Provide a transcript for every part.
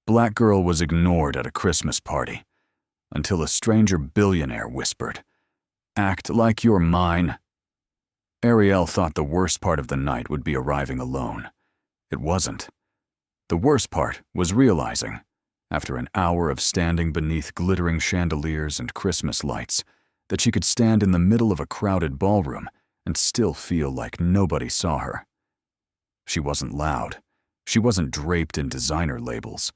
Black girl was ignored at a Christmas party until a stranger billionaire whispered, "Act like you're mine." Ariel thought the worst part of the night would be arriving alone. It wasn't. The worst part was realizing, after an hour of standing beneath glittering chandeliers and Christmas lights, that she could stand in the middle of a crowded ballroom and still feel like nobody saw her. She wasn't loud. She wasn't draped in designer labels.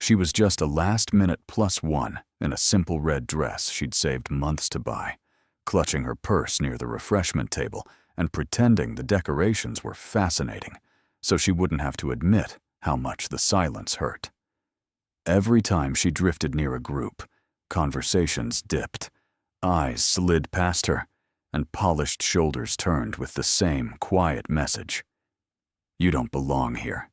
She was just a last-minute +1 in a simple red dress she'd saved months to buy, clutching her purse near the refreshment table and pretending the decorations were fascinating so she wouldn't have to admit how much the silence hurt. Every time she drifted near a group, conversations dipped, eyes slid past her, and polished shoulders turned with the same quiet message. "You don't belong here."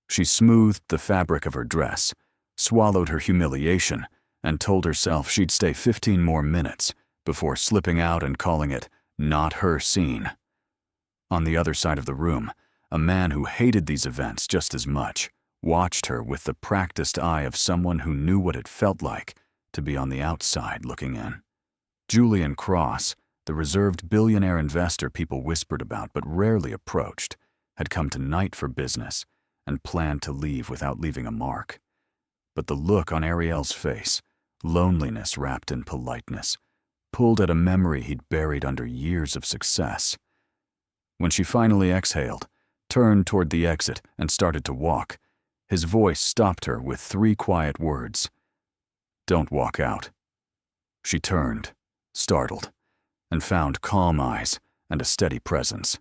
She smoothed the fabric of her dress, swallowed her humiliation, and told herself she'd stay 15 more minutes before slipping out and calling it not her scene. On the other side of the room, a man who hated these events just as much watched her with the practiced eye of someone who knew what it felt like to be on the outside looking in. Julian Cross, the reserved billionaire investor people whispered about but rarely approached, had come tonight for business and planned to leave without leaving a mark. But the look on Ariel's face, loneliness wrapped in politeness, pulled at a memory he'd buried under years of success. When she finally exhaled, turned toward the exit, and started to walk, his voice stopped her with 3 quiet words. "Don't walk out." She turned, startled, and found calm eyes and a steady presence.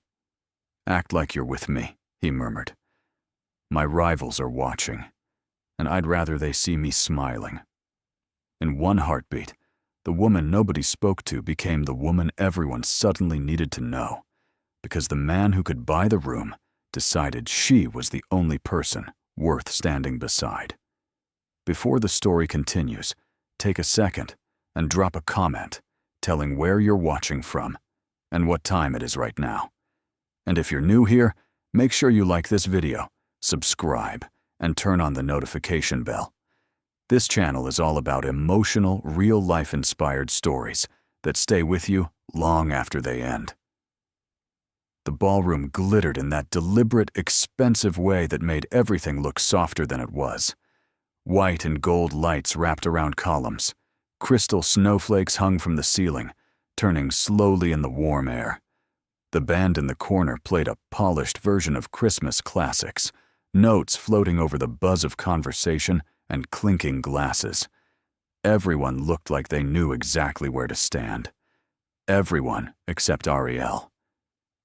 "Act like you're with me," he murmured. "My rivals are watching, and I'd rather they see me smiling." In one heartbeat, the woman nobody spoke to became the woman everyone suddenly needed to know, because the man who could buy the room decided she was the only person worth standing beside. Before the story continues, take a second and drop a comment telling where you're watching from and what time it is right now. And if you're new here, make sure you like this video, subscribe, and turn on the notification bell. This channel is all about emotional, real-life inspired stories that stay with you long after they end. The ballroom glittered in that deliberate, expensive way that made everything look softer than it was. White and gold lights wrapped around columns. Crystal snowflakes hung from the ceiling, turning slowly in the warm air. The band in the corner played a polished version of Christmas classics, notes floating over the buzz of conversation and clinking glasses. Everyone looked like they knew exactly where to stand. Everyone except Ariel.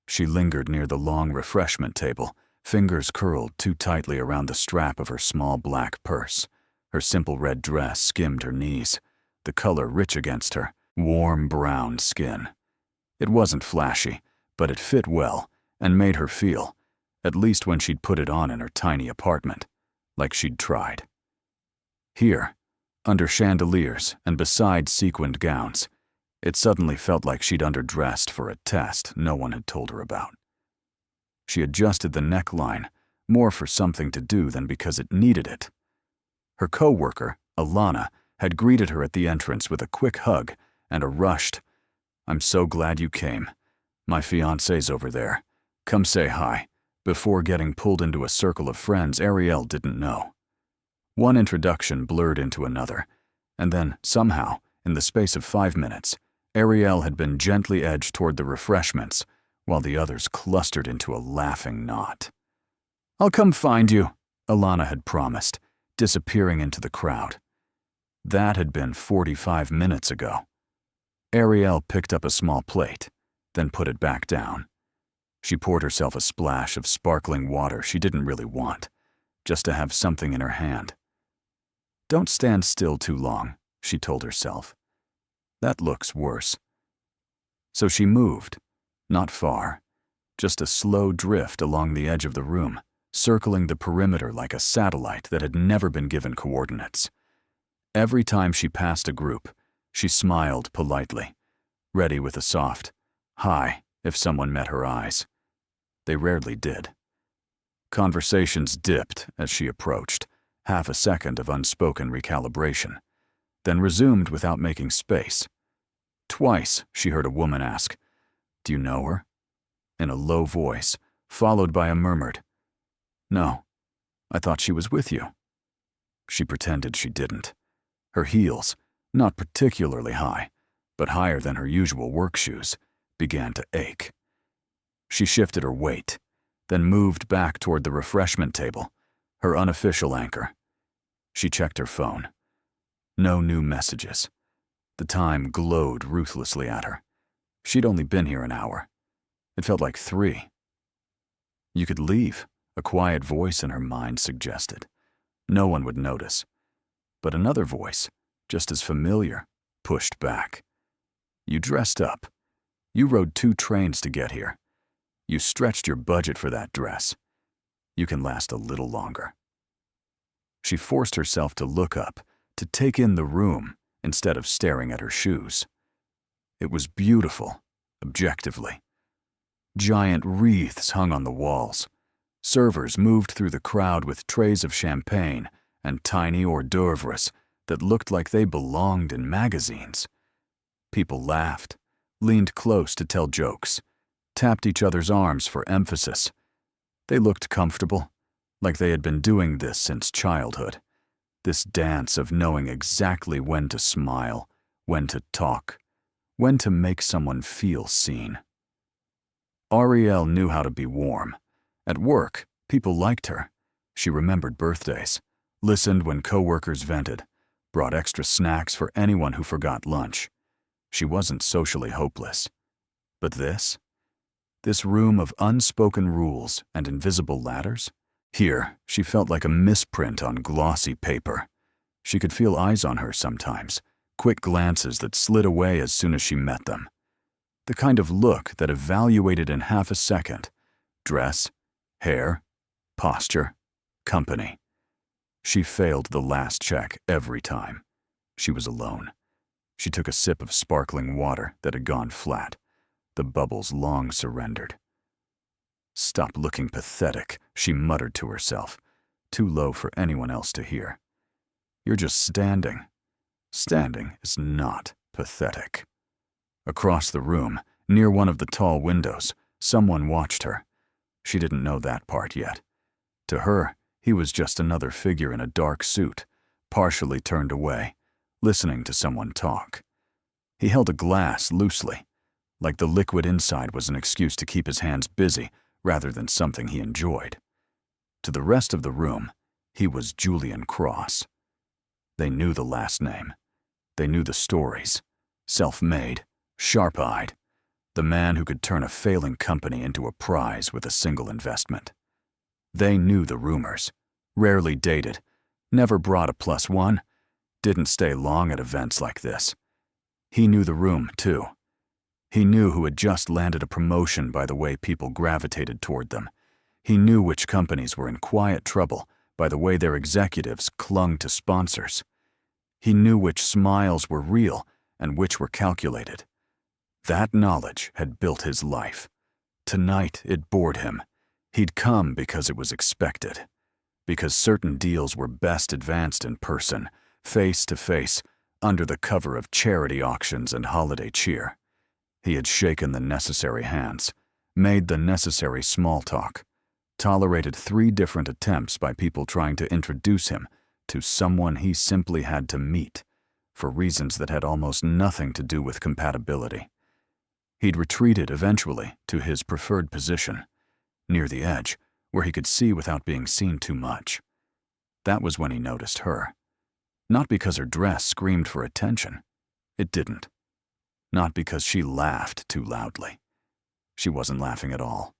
She lingered near the long refreshment table, fingers curled too tightly around the strap of her small black purse. Her simple red dress skimmed her knees, the color rich against her warm brown skin. It wasn't flashy, but it fit well and made her feel, at least when she'd put it on in her tiny apartment, like she'd tried. Here, under chandeliers and beside sequined gowns, it suddenly felt like she'd underdressed for a test no one had told her about. She adjusted the neckline, more for something to do than because it needed it. Her co-worker, Alana, had greeted her at the entrance with a quick hug and a rushed, "I'm so glad you came. My fiancé's over there. Come say hi," before getting pulled into a circle of friends Ariel didn't know. One introduction blurred into another, and then, somehow, in the space of 5 minutes, Ariel had been gently edged toward the refreshments, while the others clustered into a laughing knot. "I'll come find you," Alana had promised, disappearing into the crowd. That had been 45 minutes ago. Ariel picked up a small plate, then put it back down. She poured herself a splash of sparkling water she didn't really want, just to have something in her hand. "Don't stand still too long," she told herself. "That looks worse." So she moved, not far, just a slow drift along the edge of the room, circling the perimeter like a satellite that had never been given coordinates. Every time she passed a group, she smiled politely, ready with a soft hi if someone met her eyes. They rarely did. Conversations dipped as she approached, half a second of unspoken recalibration, then resumed without making space. Twice she heard a woman ask, "Do you know her?" in a low voice, followed by a murmured, "No, I thought she was with you." She pretended she didn't. Her heels, not particularly high, but higher than her usual work shoes, began to ache. She shifted her weight, then moved back toward the refreshment table, her unofficial anchor. She checked her phone. No new messages. The time glowed ruthlessly at her. She'd only been here an hour. It felt like 3. "You could leave," a quiet voice in her mind suggested. No one would notice. But another voice, just as familiar, pushed back. "You dressed up. You rode 2 trains to get here. You stretched your budget for that dress. You can last a little longer." She forced herself to look up, to take in the room instead of staring at her shoes. It was beautiful, objectively. Giant wreaths hung on the walls. Servers moved through the crowd with trays of champagne and tiny hors d'oeuvres that looked like they belonged in magazines. People laughed, leaned close to tell jokes, tapped each other's arms for emphasis. They looked comfortable, like they had been doing this since childhood. This dance of knowing exactly when to smile, when to talk, when to make someone feel seen. Ariel knew how to be warm. At work, people liked her. She remembered birthdays, listened when coworkers vented, brought extra snacks for anyone who forgot lunch. She wasn't socially hopeless. But this room of unspoken rules and invisible ladders? Here, she felt like a misprint on glossy paper. She could feel eyes on her sometimes, quick glances that slid away as soon as she met them. The kind of look that evaluated in half a second: dress, hair, posture, company. She failed the last check every time. She was alone. She took a sip of sparkling water that had gone flat. The bubbles long surrendered. "Stop looking pathetic," she muttered to herself, too low for anyone else to hear. "You're just standing. Standing is not pathetic." Across the room, near one of the tall windows, someone watched her. She didn't know that part yet. To her, he was just another figure in a dark suit, partially turned away, listening to someone talk. He held a glass loosely, like the liquid inside was an excuse to keep his hands busy rather than something he enjoyed. To the rest of the room, he was Julian Cross. They knew the last name. They knew the stories. Self-made, sharp-eyed. The man who could turn a failing company into a prize with a single investment. They knew the rumors. Rarely dated. Never brought a +1. Didn't stay long at events like this. He knew the room, too. He knew who had just landed a promotion by the way people gravitated toward them. He knew which companies were in quiet trouble by the way their executives clung to sponsors. He knew which smiles were real and which were calculated. That knowledge had built his life. Tonight it bored him. He'd come because it was expected. Because certain deals were best advanced in person, face to face, under the cover of charity auctions and holiday cheer. He had shaken the necessary hands, made the necessary small talk, tolerated 3 different attempts by people trying to introduce him to someone he simply had to meet, for reasons that had almost nothing to do with compatibility. He'd retreated eventually to his preferred position, near the edge, where he could see without being seen too much. That was when he noticed her. Not because her dress screamed for attention. It didn't. Not because she laughed too loudly. She wasn't laughing at all.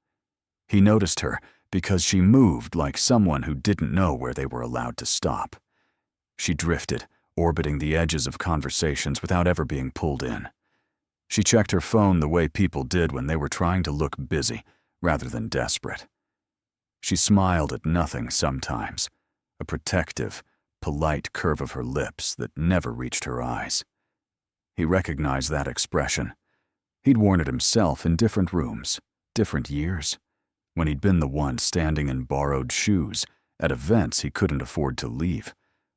He noticed her because she moved like someone who didn't know where they were allowed to stop. She drifted, orbiting the edges of conversations without ever being pulled in. She checked her phone the way people did when they were trying to look busy rather than desperate. She smiled at nothing sometimes, a protective, polite curve of her lips that never reached her eyes. He recognized that expression. He'd worn it himself in different rooms, different years, when he'd been the one standing in borrowed shoes at events he couldn't afford to leave,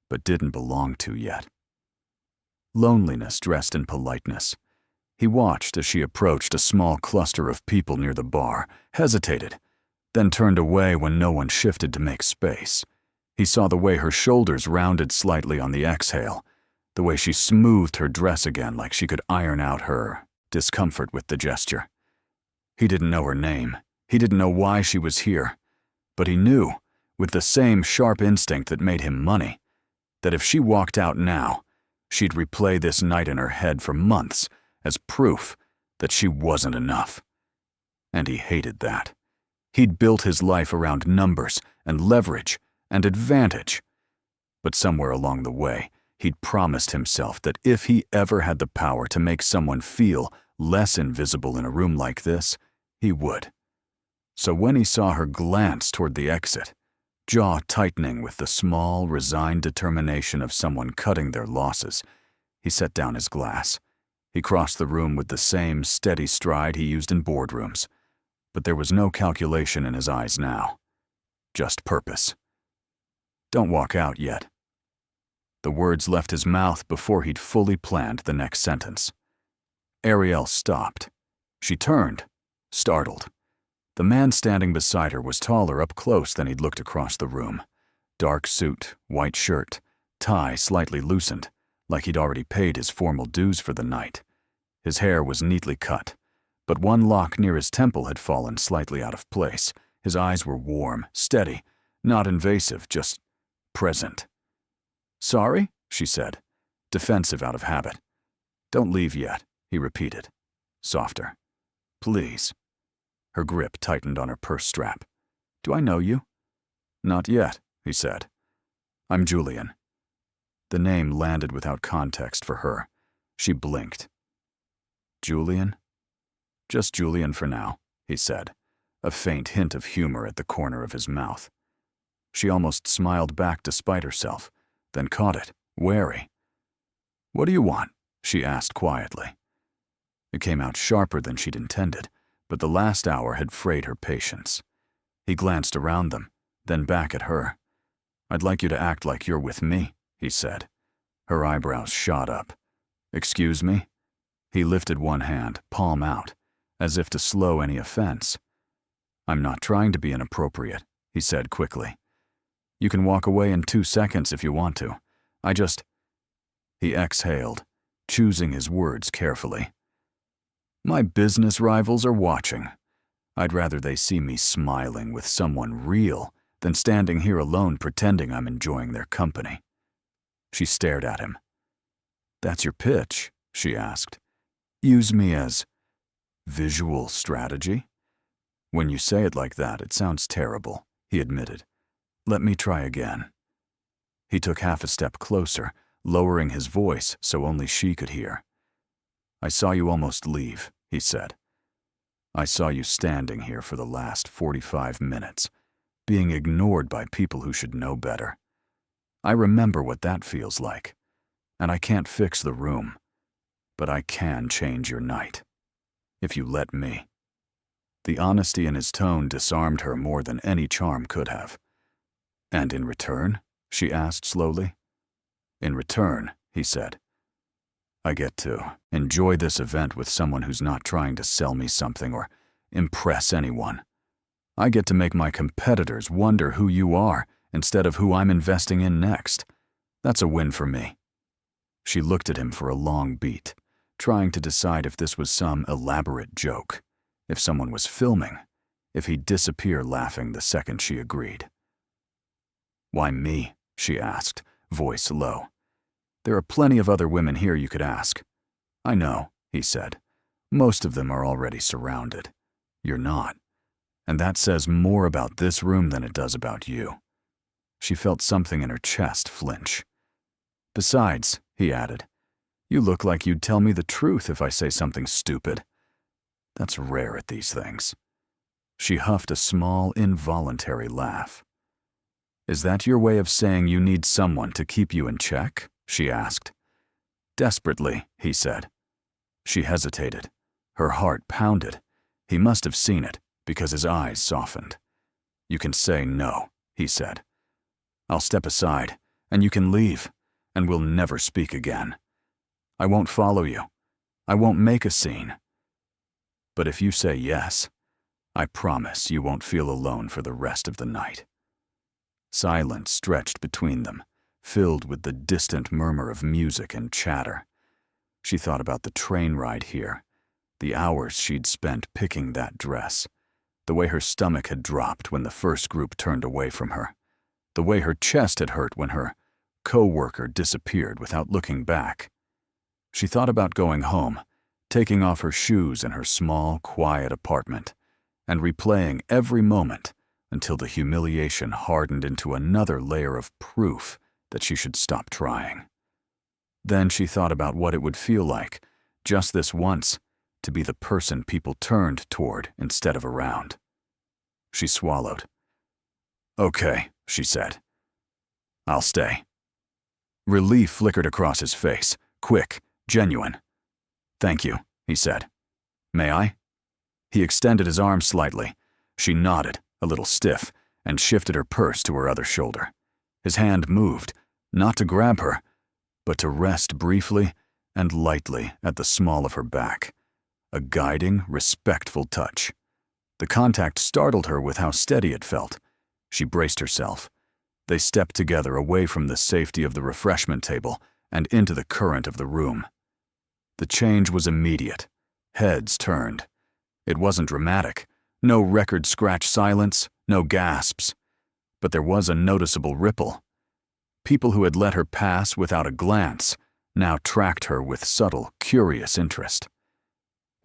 but didn't belong to yet. Loneliness dressed in politeness. He watched as she approached a small cluster of people near the bar, hesitated, then turned away when no one shifted to make space. He saw the way her shoulders rounded slightly on the exhale, the way she smoothed her dress again like she could iron out her discomfort with the gesture. He didn't know her name. He didn't know why she was here. But he knew, with the same sharp instinct that made him money, that if she walked out now, she'd replay this night in her head for months as proof that she wasn't enough. And he hated that. He'd built his life around numbers and leverage and advantage. But somewhere along the way, he'd promised himself that if he ever had the power to make someone feel less invisible in a room like this, he would. So when he saw her glance toward the exit, jaw tightening with the small, resigned determination of someone cutting their losses, he set down his glass. He crossed the room with the same steady stride he used in boardrooms. But there was no calculation in his eyes now. Just purpose. "Don't walk out yet." The words left his mouth before he'd fully planned the next sentence. Ariel stopped. She turned, startled. The man standing beside her was taller up close than he'd looked across the room. Dark suit, white shirt, tie slightly loosened, like he'd already paid his formal dues for the night. His hair was neatly cut, but one lock near his temple had fallen slightly out of place. His eyes were warm, steady, not invasive, just present. "Sorry?" she said, defensive out of habit. "Don't leave yet," he repeated, softer. "Please." Her grip tightened on her purse strap. "Do I know you?" "Not yet," he said. "I'm Julian." The name landed without context for her. She blinked. "Julian?" "Just Julian for now," he said, a faint hint of humor at the corner of his mouth. She almost smiled back despite herself, then caught it, wary. "What do you want?" she asked quietly. It came out sharper than she'd intended, but the last hour had frayed her patience. He glanced around them, then back at her. "I'd like you to act like you're with me," he said. Her eyebrows shot up. "Excuse me?" He lifted one hand, palm out, as if to slow any offense. "I'm not trying to be inappropriate," he said quickly. "You can walk away in 2 seconds if you want to. I just—" He exhaled, choosing his words carefully. "My business rivals are watching. I'd rather they see me smiling with someone real than standing here alone pretending I'm enjoying their company." She stared at him. "That's your pitch?" she asked. "Use me as visual strategy?" "When you say it like that, it sounds terrible," he admitted. "Let me try again." He took half a step closer, lowering his voice so only she could hear. "I saw you almost leave," he said. "I saw you standing here for the last 45 minutes, being ignored by people who should know better. I remember what that feels like, and I can't fix the room, but I can change your night. If you let me." The honesty in his tone disarmed her more than any charm could have. "And in return?" she asked slowly. "In return," he said, "I get to enjoy this event with someone who's not trying to sell me something or impress anyone. I get to make my competitors wonder who you are instead of who I'm investing in next. That's a win for me." She looked at him for a long beat, trying to decide if this was some elaborate joke, if someone was filming, if he'd disappear laughing the second she agreed. "Why me?" she asked, voice low. "There are plenty of other women here you could ask." "I know," he said. "Most of them are already surrounded. You're not. And that says more about this room than it does about you." She felt something in her chest flinch. "Besides," he added, "you look like you'd tell me the truth if I say something stupid. That's rare at these things." She huffed a small, involuntary laugh. "Is that your way of saying you need someone to keep you in check?" she asked. "Desperately," he said. She hesitated. Her heart pounded. He must have seen it, because his eyes softened. "You can say no," he said. I'll step aside, and you can leave, and we'll never speak again. I won't follow you. I won't make a scene. But if you say yes, I promise you won't feel alone for the rest of the night." Silence stretched between them, filled with the distant murmur of music and chatter. She thought about the train ride here, the hours she'd spent picking that dress, the way her stomach had dropped when the first group turned away from her, the way her chest had hurt when her co-worker disappeared without looking back. She thought about going home, taking off her shoes in her small, quiet apartment, and replaying every moment until the humiliation hardened into another layer of proof that she should stop trying. Then she thought about what it would feel like, just this once, to be the person people turned toward instead of around. She swallowed. "Okay," she said. "I'll stay." Relief flickered across his face, quick, genuine. "Thank you," he said. "May I?" He extended his arm slightly. She nodded, a little stiff, and shifted her purse to her other shoulder. His hand moved, not to grab her, but to rest briefly and lightly at the small of her back. A guiding, respectful touch. The contact startled her with how steady it felt. She braced herself. They stepped together away from the safety of the refreshment table and into the current of the room. The change was immediate. Heads turned. It wasn't dramatic. No record scratch silence, no gasps. But there was a noticeable ripple. People who had let her pass without a glance now tracked her with subtle, curious interest.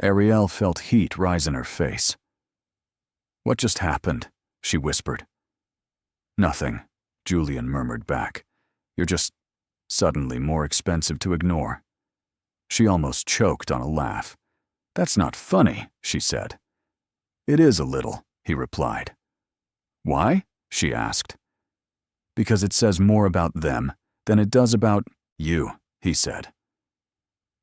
Ariel felt heat rise in her face. "What just happened?" she whispered. "Nothing," Julian murmured back. "You're just suddenly more expensive to ignore." She almost choked on a laugh. "That's not funny," she said. "It is a little," he replied. "Why?" she asked. "Because it says more about them than it does about you," he said.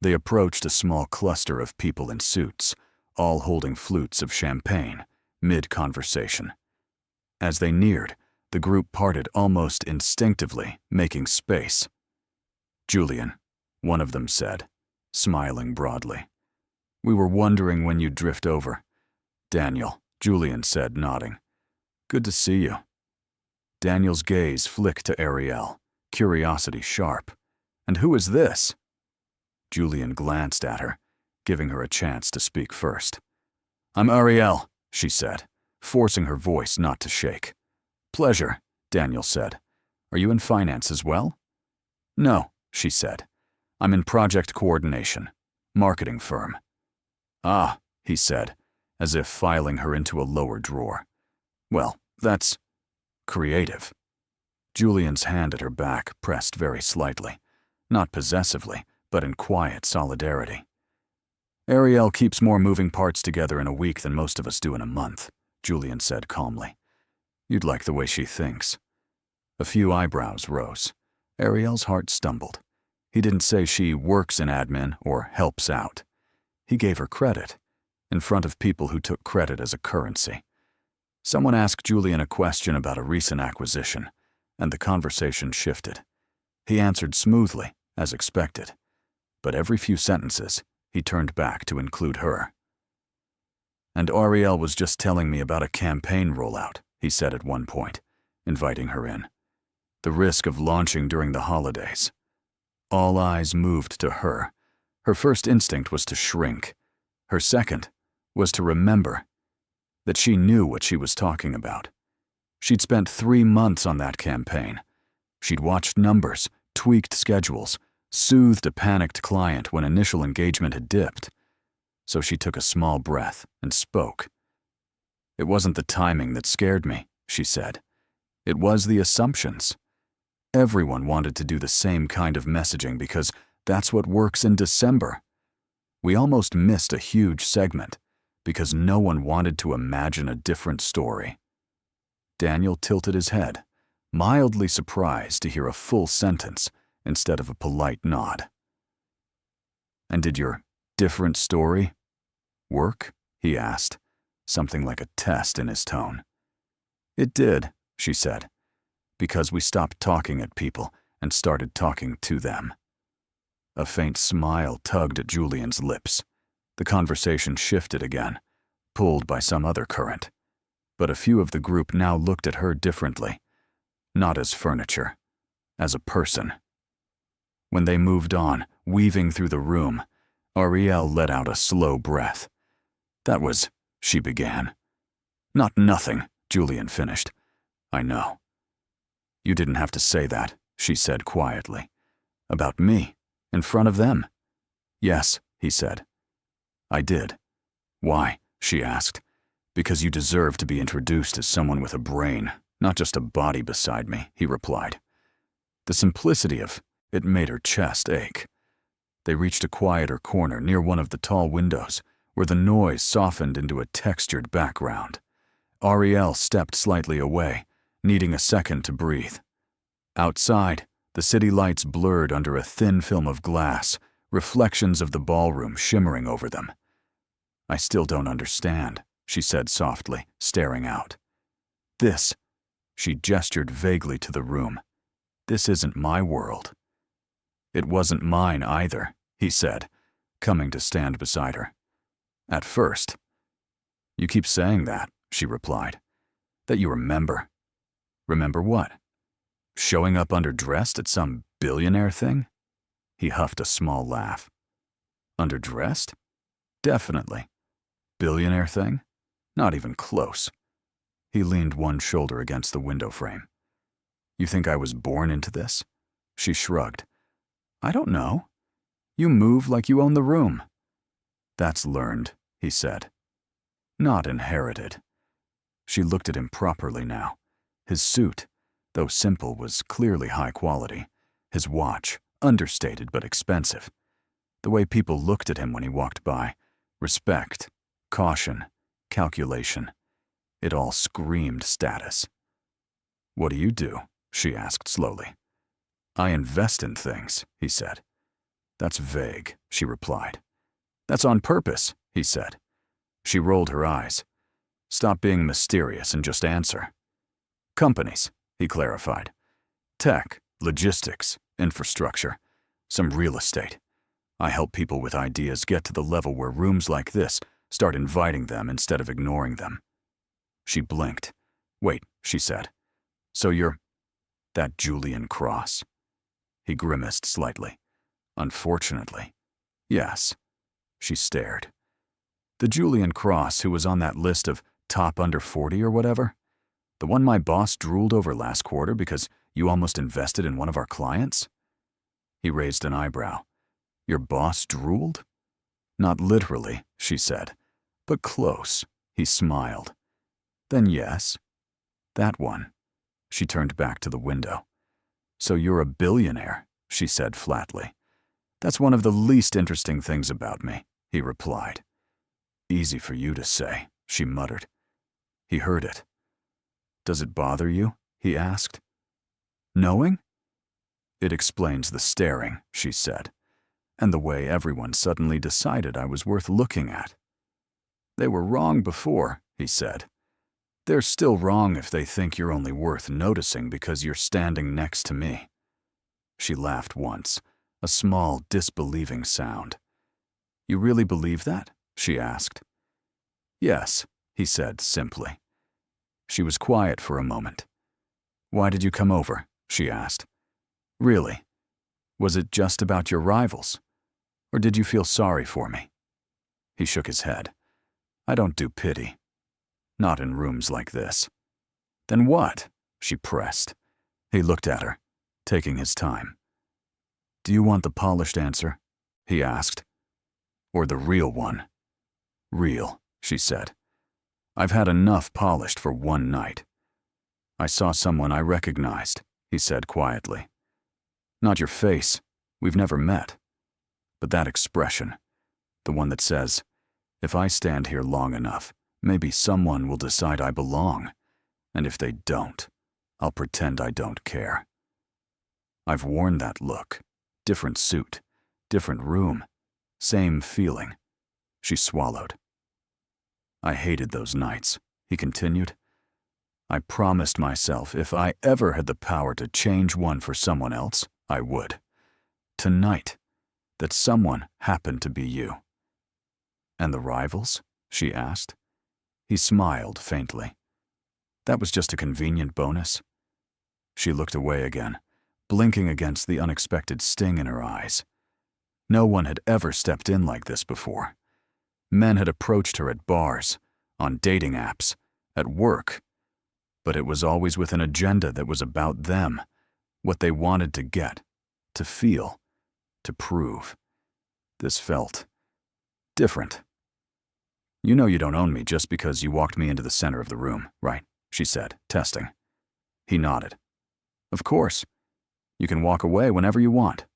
They approached a small cluster of people in suits, all holding flutes of champagne, mid-conversation. As they neared, the group parted almost instinctively, making space. "Julian," one of them said, smiling broadly. "We were wondering when you'd drift over." "Daniel," Julian said, nodding. "Good to see you." Daniel's gaze flicked to Ariel, curiosity sharp. "And who is this?" Julian glanced at her, giving her a chance to speak first. "I'm Ariel," she said, forcing her voice not to shake. "Pleasure," Daniel said. "Are you in finance as well?" "No," she said. "I'm in project coordination, marketing firm." "Ah," he said, as if filing her into a lower drawer. "Well, that's creative." Julian's hand at her back pressed very slightly, not possessively, but in quiet solidarity. "Ariel keeps more moving parts together in a week than most of us do in a month," Julian said calmly. "You'd like the way she thinks." A few eyebrows rose. Ariel's heart stumbled. He didn't say she works in admin or helps out. He gave her credit, in front of people who took credit as a currency. Someone asked Julian a question about a recent acquisition, and the conversation shifted. He answered smoothly, as expected. But every few sentences, he turned back to include her. "And Ariel was just telling me about a campaign rollout," he said at one point, inviting her in. "The risk of launching during the holidays." All eyes moved to her. Her first instinct was to shrink. Her second was to remember that she knew what she was talking about. She'd spent 3 months on that campaign. She'd watched numbers, tweaked schedules, soothed a panicked client when initial engagement had dipped. So she took a small breath and spoke. "It wasn't the timing that scared me," she said. "It was the assumptions. Everyone wanted to do the same kind of messaging because that's what works in December. We almost missed a huge segment because no one wanted to imagine a different story." Daniel tilted his head, mildly surprised to hear a full sentence instead of a polite nod. "And did your different story work?" he asked, something like a test in his tone. "It did," she said. Because we stopped talking at people and started talking to them. A faint smile tugged at Julian's lips. The conversation shifted again, pulled by some other current. But a few of the group now looked at her differently, not as furniture, as a person. When they moved on, weaving through the room, Ariel let out a slow breath. "That was," she began. "Not nothing," Julian finished. "I know." "You didn't have to say that," she said quietly. "About me, in front of them." "Yes," he said. "I did." "Why?" she asked. "Because you deserve to be introduced as someone with a brain, not just a body beside me," he replied. The simplicity of it made her chest ache. They reached a quieter corner near one of the tall windows, where the noise softened into a textured background. Ariel stepped slightly away, needing a second to breathe. Outside, the city lights blurred under a thin film of glass, reflections of the ballroom shimmering over them. "I still don't understand," she said softly, staring out. "This," she gestured vaguely to the room. "This isn't my world." "It wasn't mine either," he said, coming to stand beside her. "At first." "You keep saying that," she replied. "That you remember." "Remember what? Showing up underdressed at some billionaire thing?" He huffed a small laugh. "Underdressed? Definitely. Billionaire thing? Not even close." He leaned one shoulder against the window frame. "You think I was born into this?" She shrugged. "I don't know. You move like you own the room." "That's learned," he said. "Not inherited." She looked at him properly now. His suit, though simple, was clearly high quality. His watch, understated but expensive. The way people looked at him when he walked by, respect, caution, calculation. It all screamed status. "What do you do?" she asked slowly. "I invest in things," he said. "That's vague," she replied. "That's on purpose," he said. She rolled her eyes. "Stop being mysterious and just answer." "Companies," he clarified. "Tech, logistics, infrastructure, some real estate. I help people with ideas get to the level where rooms like this start inviting them instead of ignoring them." She blinked. "Wait," she said. "So you're that Julian Cross?" He grimaced slightly. "Unfortunately, yes." She stared. "The Julian Cross who was on that list of top under 40 or whatever? The one my boss drooled over last quarter because you almost invested in one of our clients?" He raised an eyebrow. "Your boss drooled?" "Not literally," she said, "but close." He smiled. "Then yes. That one." She turned back to the window. "So you're a billionaire," she said flatly. "That's one of the least interesting things about me," he replied. "Easy for you to say," she muttered. He heard it. "Does it bother you?" he asked. "Knowing?" "It explains the staring," she said, "and the way everyone suddenly decided I was worth looking at." "They were wrong before," he said. "They're still wrong if they think you're only worth noticing because you're standing next to me." She laughed once, a small, disbelieving sound. "You really believe that?" she asked. "Yes," he said simply. She was quiet for a moment. "Why did you come over?" she asked. "Really? Was it just about your rivals? Or did you feel sorry for me?" He shook his head. "I don't do pity. Not in rooms like this." "Then what?" she pressed. He looked at her, taking his time. "Do you want the polished answer?" he asked. "Or the real one?" "Real," she said. "I've had enough polished for one night." "I saw someone I recognized," he said quietly. "Not your face. We've never met. But that expression, the one that says, 'If I stand here long enough, maybe someone will decide I belong. And if they don't, I'll pretend I don't care.' I've worn that look. Different suit, different room, same feeling." She swallowed. "I hated those nights," he continued. I promised myself if I ever had the power to change one for someone else, I would. Tonight, that someone happened to be you." "And the rivals?" she asked. He smiled faintly. "That was just a convenient bonus." She looked away again, blinking against the unexpected sting in her eyes. No one had ever stepped in like this before. Men had approached her at bars, on dating apps, at work, but it was always with an agenda that was about them, what they wanted to get, to feel, to prove. This felt different. "You know you don't own me just because you walked me into the center of the room, right?" she said, testing. He nodded. "Of course. You can walk away whenever you want."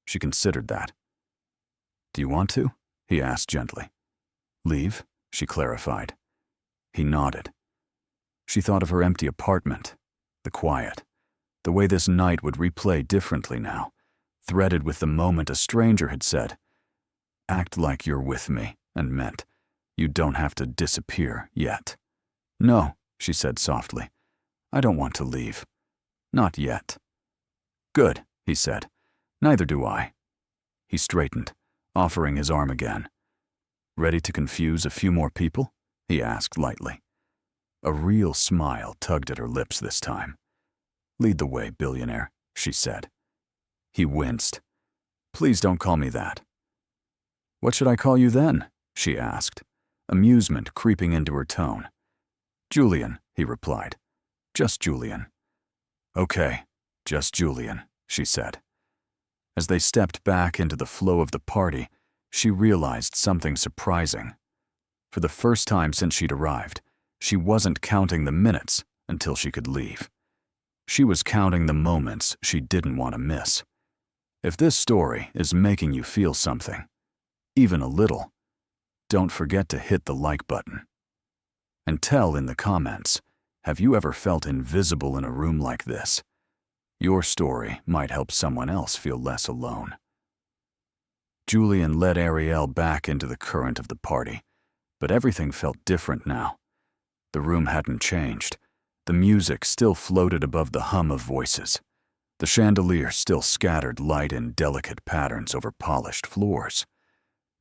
She considered that. "Do you want to?" he asked gently. "Leave?" she clarified. He nodded. She thought of her empty apartment, the quiet, the way this night would replay differently now, threaded with the moment a stranger had said, "Act like you're with me," and meant, "You don't have to disappear yet." "No," she said softly. "I don't want to leave. Not yet." "Good," he said. "Neither do I." He straightened, offering his arm again. "Ready to confuse a few more people?" he asked lightly. A real smile tugged at her lips this time. "Lead the way, billionaire," she said. He winced. "Please don't call me that." "What should I call you then?" she asked, amusement creeping into her tone. "Julian," he replied. "Just Julian." "Okay, just Julian," she said. As they stepped back into the flow of the party, she realized something surprising. For the first time since she'd arrived, she wasn't counting the minutes until she could leave. She was counting the moments she didn't want to miss. If this story is making you feel something, even a little, don't forget to hit the like button. And tell in the comments, have you ever felt invisible in a room like this? Your story might help someone else feel less alone. Julian led Ariel back into the current of the party, but everything felt different now. The room hadn't changed. The music still floated above the hum of voices. The chandelier still scattered light in delicate patterns over polished floors.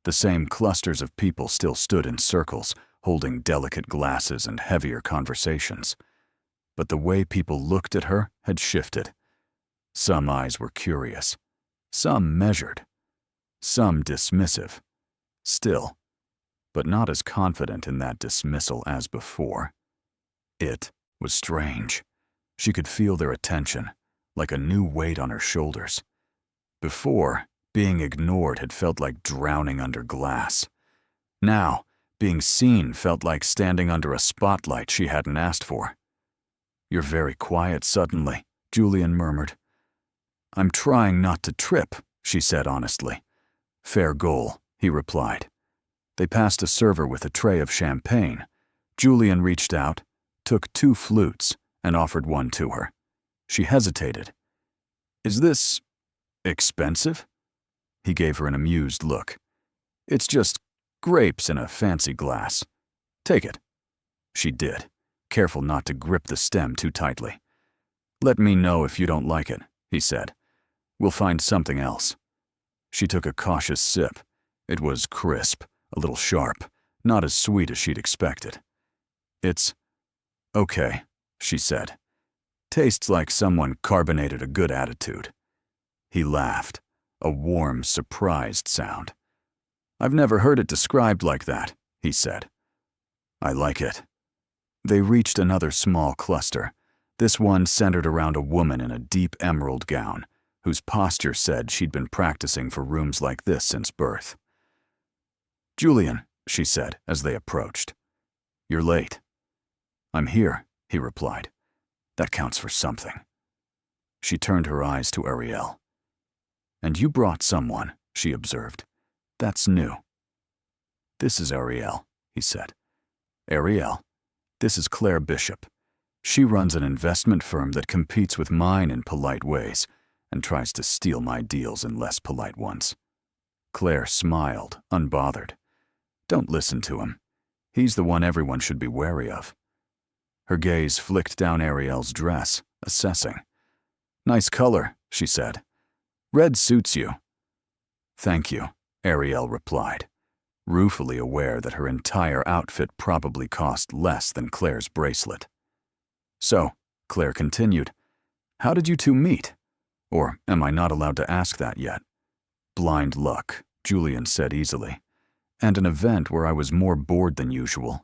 The same clusters of people still stood in circles, holding delicate glasses and heavier conversations. But the way people looked at her had shifted. Some eyes were curious, some measured, some dismissive. Still, but not as confident in that dismissal as before. It was strange. She could feel their attention, like a new weight on her shoulders. Before, being ignored had felt like drowning under glass. Now, being seen felt like standing under a spotlight she hadn't asked for. "You're very quiet suddenly," Julian murmured. "I'm trying not to trip," she said honestly. "Fair goal," he replied. They passed a server with a tray of champagne. Julian reached out, took 2 flutes, and offered one to her. She hesitated. "Is this expensive?" He gave her an amused look. "It's just grapes in a fancy glass. Take it." She did, careful not to grip the stem too tightly. "Let me know if you don't like it," he said. "We'll find something else." She took a cautious sip. It was crisp, a little sharp, not as sweet as she'd expected. "It's okay," she said. "Tastes like someone carbonated a good attitude." He laughed, a warm, surprised sound. "I've never heard it described like that," he said. "I like it." They reached another small cluster, this one centered around a woman in a deep emerald gown, whose posture said she'd been practicing for rooms like this since birth. "Julian," she said as they approached. "You're late." "I'm here," he replied. "That counts for something." She turned her eyes to Ariel. "And you brought someone," she observed. "That's new." "This is Ariel," he said. "Ariel, this is Claire Bishop. She runs an investment firm that competes with mine in polite ways and tries to steal my deals in less polite ones." Claire smiled, unbothered. "Don't listen to him. He's the one everyone should be wary of." Her gaze flicked down Ariel's dress, assessing. "Nice color," she said. "Red suits you." "Thank you," Ariel replied, ruefully aware that her entire outfit probably cost less than Claire's bracelet. "So," Claire continued, "how did you two meet? Or am I not allowed to ask that yet?" "Blind luck," Julian said easily, "and an event where I was more bored than usual."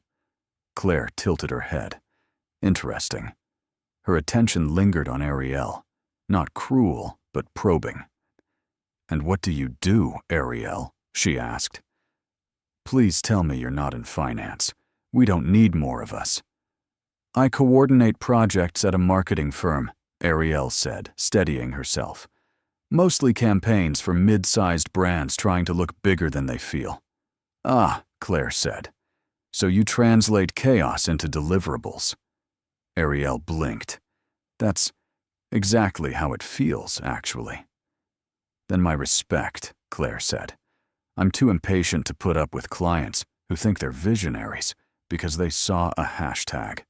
Claire tilted her head. Interesting. Her attention lingered on Ariel, not cruel, but probing. "And what do you do, Ariel?" she asked. "Please tell me you're not in finance. We don't need more of us." "I coordinate projects at a marketing firm," Ariel said, steadying herself. "Mostly campaigns for mid-sized brands trying to look bigger than they feel." "Ah," Claire said. "So you translate chaos into deliverables." Ariel blinked. "That's exactly how it feels, actually." "Then my respect," Claire said. "I'm too impatient to put up with clients who think they're visionaries because they saw a hashtag."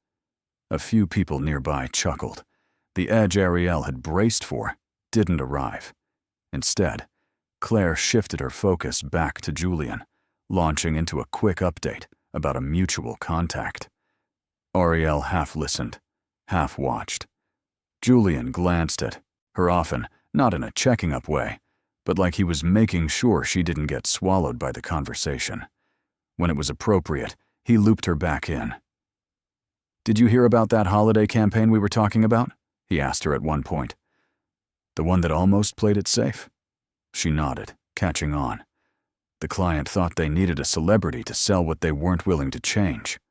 A few people nearby chuckled. The edge Ariel had braced for didn't arrive. Instead, Claire shifted her focus back to Julian, launching into a quick update about a mutual contact. Ariel half listened, half watched. Julian glanced at her often, not in a checking-up way, but like he was making sure she didn't get swallowed by the conversation. When it was appropriate, he looped her back in. "Did you hear about that holiday campaign we were talking about?" he asked her at one point. "The one that almost played it safe?" She nodded, catching on. The client thought they needed a celebrity to sell what they weren't willing to change.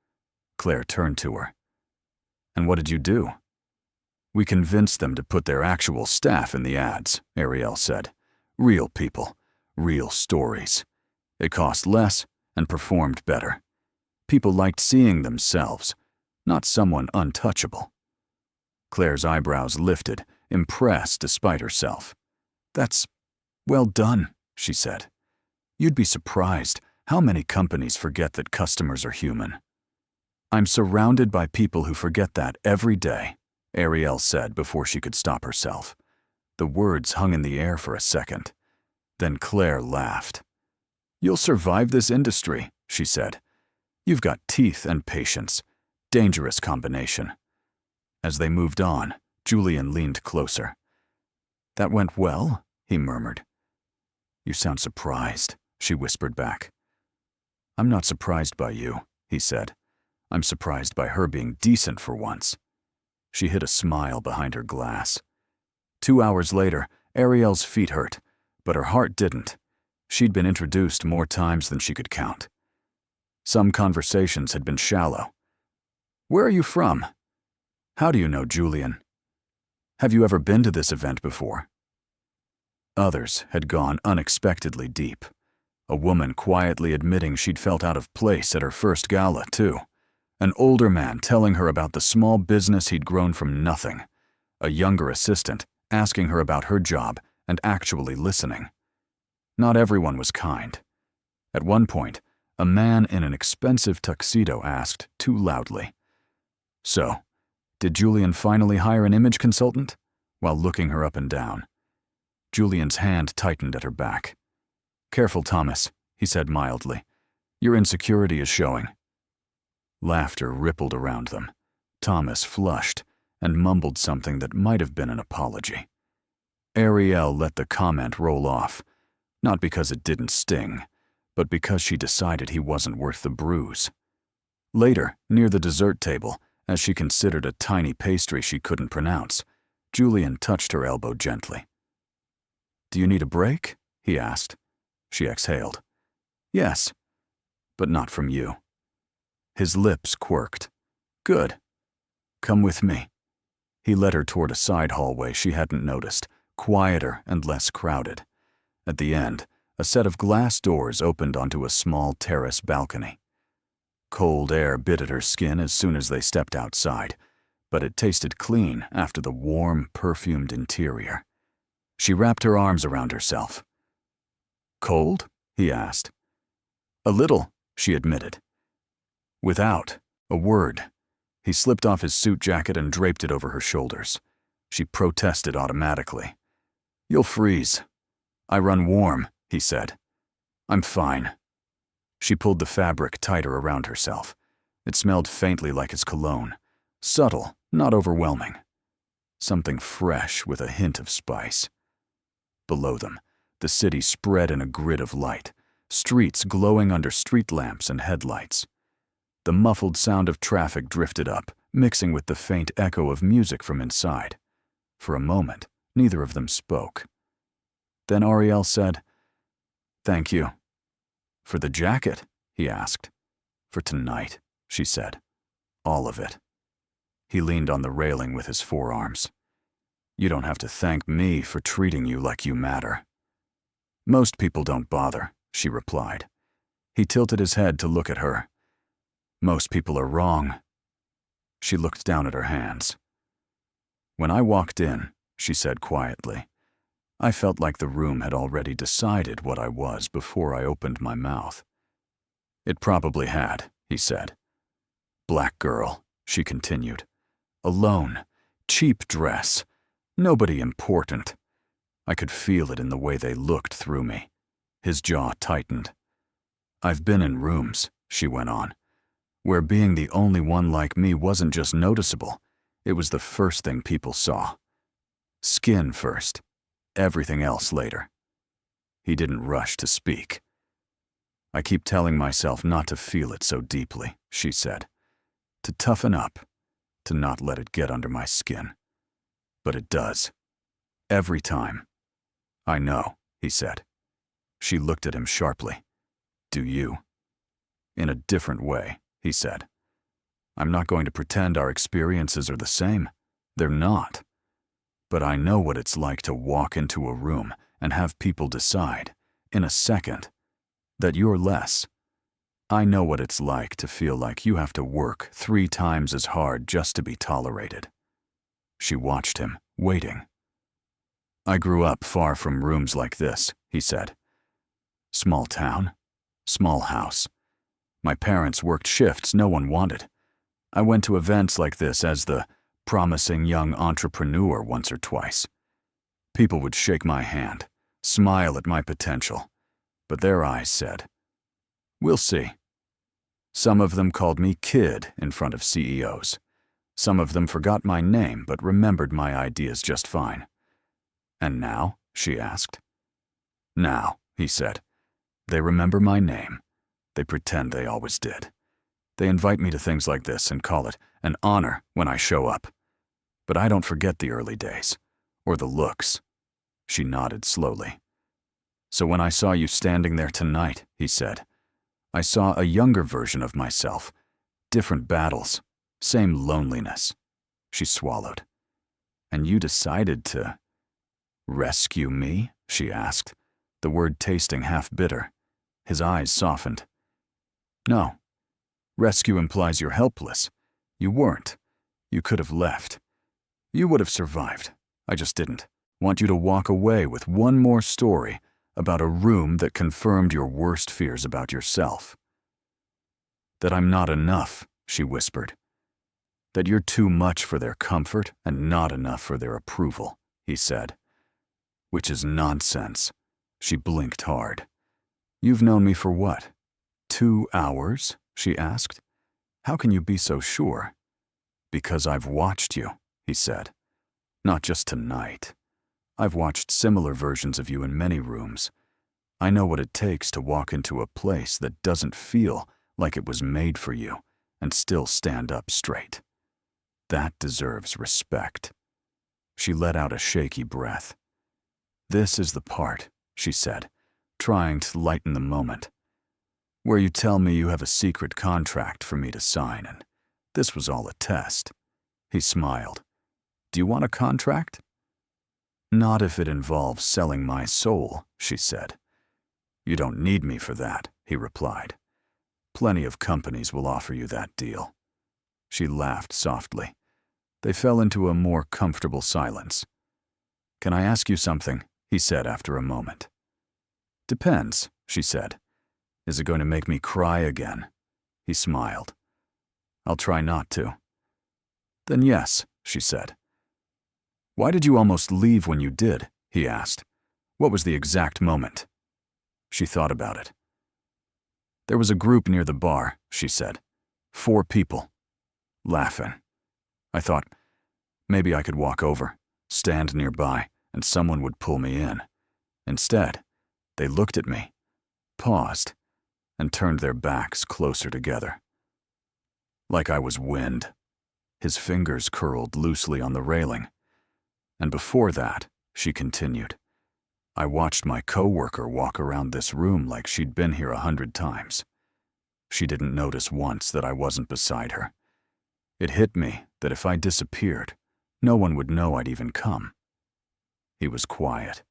Claire turned to her. "And what did you do?" "We convinced them to put their actual staff in the ads," Ariel said. "Real people, real stories. It cost less and performed better. People liked seeing themselves, not someone untouchable." Claire's eyebrows lifted, impressed despite herself. "That's well done," she said. "You'd be surprised how many companies forget that customers are human." "I'm surrounded by people who forget that every day," Ariel said before she could stop herself. The words hung in the air for a second. Then Claire laughed. "You'll survive this industry," she said. "You've got teeth and patience. Dangerous combination." As they moved on, Julian leaned closer. "That went well?" he murmured. "You sound surprised," she whispered back. "I'm not surprised by you," he said. "I'm surprised by her being decent for once." She hid a smile behind her glass. 2 hours later, Ariel's feet hurt, but her heart didn't. She'd been introduced more times than she could count. Some conversations had been shallow. "Where are you from?" "How do you know Julian?" "Have you ever been to this event before?" Others had gone unexpectedly deep. A woman quietly admitting she'd felt out of place at her first gala, too. An older man telling her about the small business he'd grown from nothing. A younger assistant asking her about her job and actually listening. Not everyone was kind. At one point, a man in an expensive tuxedo asked, too loudly, "So, did Julian finally hire an image consultant?" while looking her up and down. Julian's hand tightened at her back. "Careful, Thomas," he said mildly. "Your insecurity is showing." Laughter rippled around them. Thomas flushed and mumbled something that might have been an apology. Ariel let the comment roll off, not because it didn't sting, but because she decided he wasn't worth the bruise. Later, near the dessert table, as she considered a tiny pastry she couldn't pronounce, Julian touched her elbow gently. "Do you need a break?" he asked. She exhaled. "Yes, but not from you." His lips quirked. "Good. Come with me." He led her toward a side hallway she hadn't noticed, quieter and less crowded. At the end, a set of glass doors opened onto a small terrace balcony. Cold air bit at her skin as soon as they stepped outside, but it tasted clean after the warm, perfumed interior. She wrapped her arms around herself. "Cold?" he asked. "A little," she admitted. Without a word, He slipped off his suit jacket and draped it over her shoulders. She protested automatically. "You'll freeze." "I run warm," he said. "I'm fine." She pulled the fabric tighter around herself. It smelled faintly like his cologne. Subtle, not overwhelming. Something fresh with a hint of spice. Below them, the city spread in a grid of light, streets glowing under street lamps and headlights. The muffled sound of traffic drifted up, mixing with the faint echo of music from inside. For a moment, neither of them spoke. Then Ariel said, "Thank you." "For the jacket?" he asked. "For tonight," she said. "All of it." He leaned on the railing with his forearms. "You don't have to thank me for treating you like you matter." "Most people don't bother," she replied. He tilted his head to look at her. "Most people are wrong." She looked down at her hands. "When I walked in," she said quietly, "I felt like the room had already decided what I was before I opened my mouth." "It probably had," he said. "Black girl," she continued. "Alone. Cheap dress. Nobody important." I could feel it in the way they looked through me. His jaw tightened. "I've been in rooms," she went on, "where being the only one like me wasn't just noticeable, it was the first thing people saw. Skin first, everything else later." He didn't rush to speak. "I keep telling myself not to feel it so deeply," she said. "To toughen up, to not let it get under my skin. But it does. Every time." "I know," he said. She looked at him sharply. "Do you?" "In a different way," he said. "I'm not going to pretend our experiences are the same. They're not. But I know what it's like to walk into a room and have people decide, in a second, that you're less. I know what it's like to feel like you have to work 3 times as hard just to be tolerated." She watched him, waiting. "I grew up far from rooms like this," he said. "Small town, small house. My parents worked shifts no one wanted. I went to events like this as the promising young entrepreneur once or twice. People would shake my hand, smile at my potential, but their eyes said, 'We'll see.' Some of them called me kid in front of CEOs. Some of them forgot my name but remembered my ideas just fine." "And now?" she asked. "Now," he said, "they remember my name. They pretend they always did. They invite me to things like this and call it an honor when I show up. But I don't forget the early days, or the looks." She nodded slowly. "So when I saw you standing there tonight," he said, "I saw a younger version of myself. Different battles, same loneliness." She swallowed. "And you decided to rescue me?" she asked, the word tasting half bitter. His eyes softened. "No. Rescue implies you're helpless. You weren't. You could have left. You would have survived. I just didn't want you to walk away with one more story about a room that confirmed your worst fears about yourself." "That I'm not enough," she whispered. "That you're too much for their comfort and not enough for their approval," he said. "Which is nonsense." She blinked hard. "You've known me for what? 2 hours?" she asked. "How can you be so sure?" "Because I've watched you," he said. "Not just tonight. I've watched similar versions of you in many rooms. I know what it takes to walk into a place that doesn't feel like it was made for you and still stand up straight. That deserves respect." She let out a shaky breath. "This is the part," she said, trying to lighten the moment, "where you tell me you have a secret contract for me to sign, and this was all a test." He smiled. "Do you want a contract?" "Not if it involves selling my soul," she said. "You don't need me for that," he replied. "Plenty of companies will offer you that deal." She laughed softly. They fell into a more comfortable silence. "Can I ask you something?" he said after a moment. "Depends," she said. "Is it going to make me cry again?" He smiled. "I'll try not to." Then yes, she said. Why did you almost leave when you did? He asked. What was the exact moment? She thought about it. There was a group near the bar, she said. 4 people. Laughing. I thought, maybe I could walk over, stand nearby, and someone would pull me in. Instead, they looked at me, paused, and turned their backs closer together. Like I was wind. His fingers curled loosely on the railing. And before that, she continued, I watched my coworker walk around this room like she'd been here 100 times. She didn't notice once that I wasn't beside her. It hit me that if I disappeared, no one would know I'd even come. He was quiet.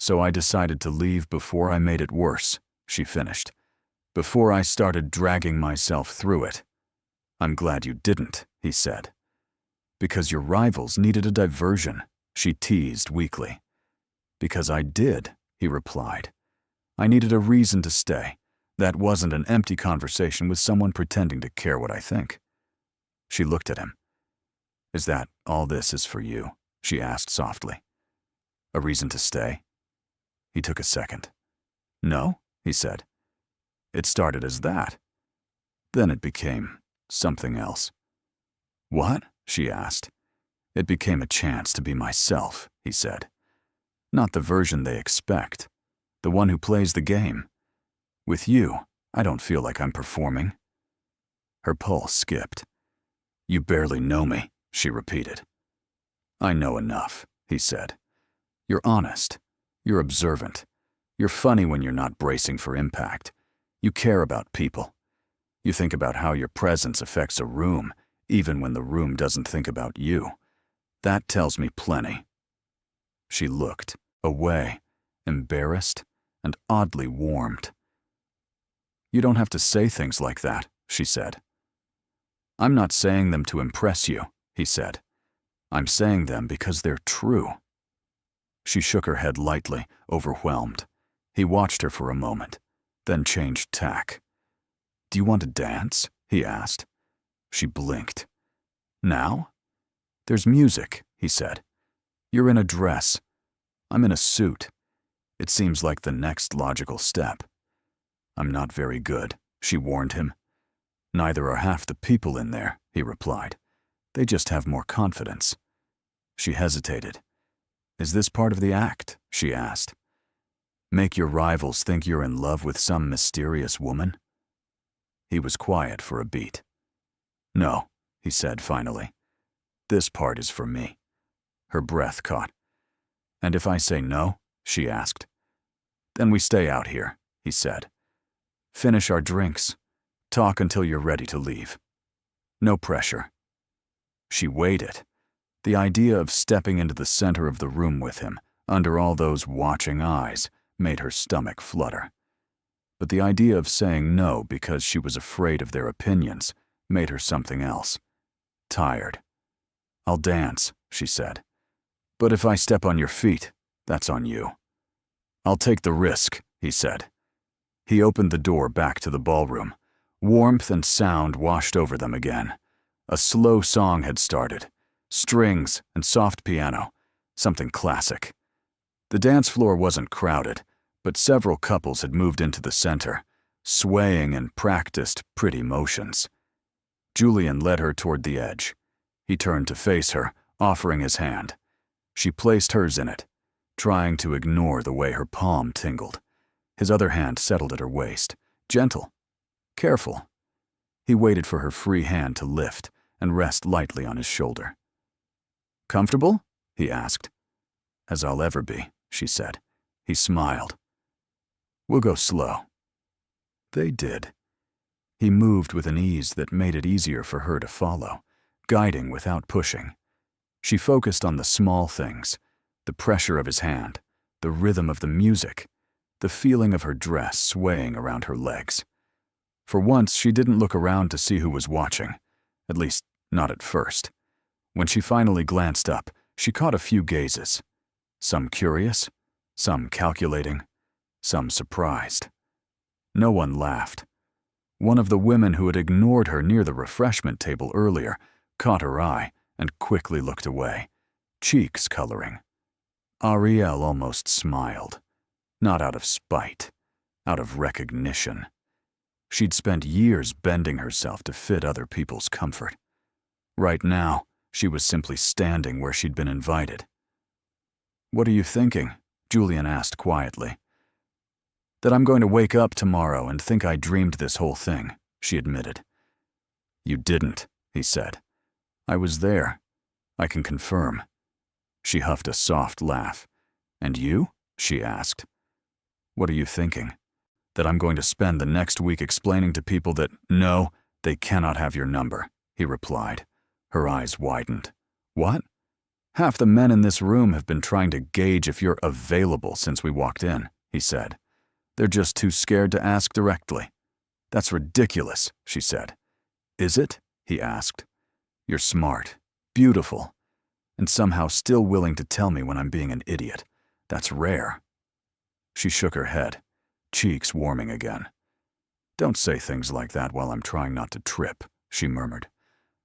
So I decided to leave before I made it worse, she finished. Before I started dragging myself through it. I'm glad you didn't, he said. Because your rivals needed a diversion, she teased weakly. Because I did, he replied. I needed a reason to stay. That wasn't an empty conversation with someone pretending to care what I think. She looked at him. Is that all this is for you? She asked softly. A reason to stay? He took a second. No, he said. It started as that. Then it became something else. What? She asked. It became a chance to be myself, he said. Not the version they expect. The one who plays the game. With you, I don't feel like I'm performing. Her pulse skipped. You barely know me, she repeated. I know enough, he said. You're honest. You're observant. You're funny when you're not bracing for impact. You care about people. You think about how your presence affects a room, even when the room doesn't think about you. That tells me plenty. She looked away, embarrassed and oddly warmed. You don't have to say things like that, she said. I'm not saying them to impress you, he said. I'm saying them because they're true. She shook her head lightly, overwhelmed. He watched her for a moment, then changed tack. Do you want to dance? He asked. She blinked. Now? There's music, he said. You're in a dress. I'm in a suit. It seems like the next logical step. I'm not very good, she warned him. Neither are half the people in there, he replied. They just have more confidence. She hesitated. Is this part of the act? She asked. Make your rivals think you're in love with some mysterious woman? He was quiet for a beat. No, he said finally. This part is for me. Her breath caught. And if I say no? She asked. Then we stay out here, he said. Finish our drinks. Talk until you're ready to leave. No pressure. She waited. The idea of stepping into the center of the room with him, under all those watching eyes, made her stomach flutter. But the idea of saying no because she was afraid of their opinions made her something else. Tired. I'll dance, she said. But if I step on your feet, that's on you. I'll take the risk, he said. He opened the door back to the ballroom. Warmth and sound washed over them again. A slow song had started. Strings and soft piano. Something classic. The dance floor wasn't crowded, but several couples had moved into the center, swaying in practiced, pretty motions. Julian led her toward the edge. He turned to face her, offering his hand. She placed hers in it, trying to ignore the way her palm tingled. His other hand settled at her waist, gentle, careful. He waited for her free hand to lift and rest lightly on his shoulder. Comfortable? He asked. As I'll ever be, she said. He smiled. We'll go slow. They did. He moved with an ease that made it easier for her to follow, guiding without pushing. She focused on the small things, the pressure of his hand, the rhythm of the music, the feeling of her dress swaying around her legs. For once, she didn't look around to see who was watching, at least not at first. When she finally glanced up, she caught a few gazes, some curious, some calculating, some surprised. No one laughed. One of the women who had ignored her near the refreshment table earlier caught her eye and quickly looked away, cheeks coloring. Ariel almost smiled, not out of spite, out of recognition. She'd spent years bending herself to fit other people's comfort. Right now, she was simply standing where she'd been invited. "What are you thinking?" Julian asked quietly. "That I'm going to wake up tomorrow and think I dreamed this whole thing," she admitted. "You didn't," he said. "I was there. I can confirm." She huffed a soft laugh. "And you?" she asked. "What are you thinking? That I'm going to spend the next week explaining to people that, no, they cannot have your number," he replied. Her eyes widened. "What? Half the men in this room have been trying to gauge if you're available since we walked in," he said. "They're just too scared to ask directly." "That's ridiculous," she said. "Is it?" he asked. "You're smart, beautiful, and somehow still willing to tell me when I'm being an idiot. That's rare." She shook her head, cheeks warming again. "Don't say things like that while I'm trying not to trip," she murmured.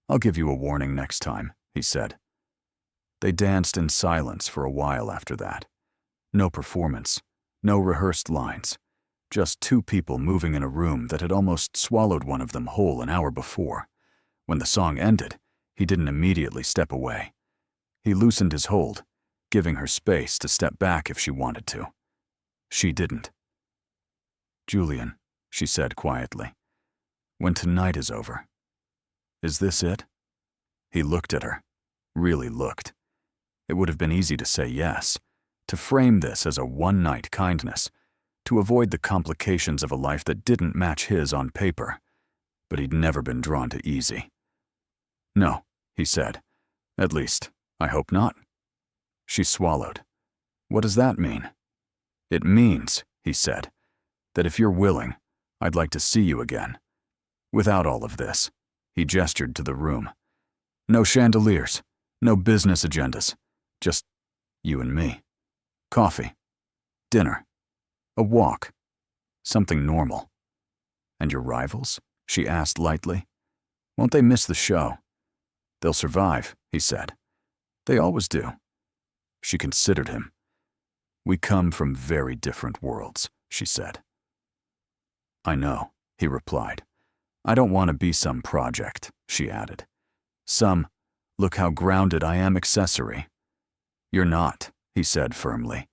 "I'll give you a warning next time," he said. They danced in silence for a while after that. No performance, no rehearsed lines, just two people moving in a room that had almost swallowed one of them whole an hour before. When the song ended, he didn't immediately step away. He loosened his hold, giving her space to step back if she wanted to. She didn't. "Julian," she said quietly, "when tonight is over, is this it?" He looked at her, really looked. It would have been easy to say yes, to frame this as a one-night kindness, to avoid the complications of a life that didn't match his on paper, but he'd never been drawn to easy. "No," he said. "At least, I hope not." She swallowed. "What does that mean?" "It means," he said, "that if you're willing, I'd like to see you again. Without all of this." He gestured to the room. "No chandeliers, no business agendas, just you and me. Coffee, dinner, a walk, something normal." "And your rivals?" she asked lightly. "Won't they miss the show?" "They'll survive," he said. "They always do." She considered him. "We come from very different worlds," she said. "I know," he replied. "I don't want to be some project," she added. "Some, look how grounded I am accessory." "You're not," he said firmly.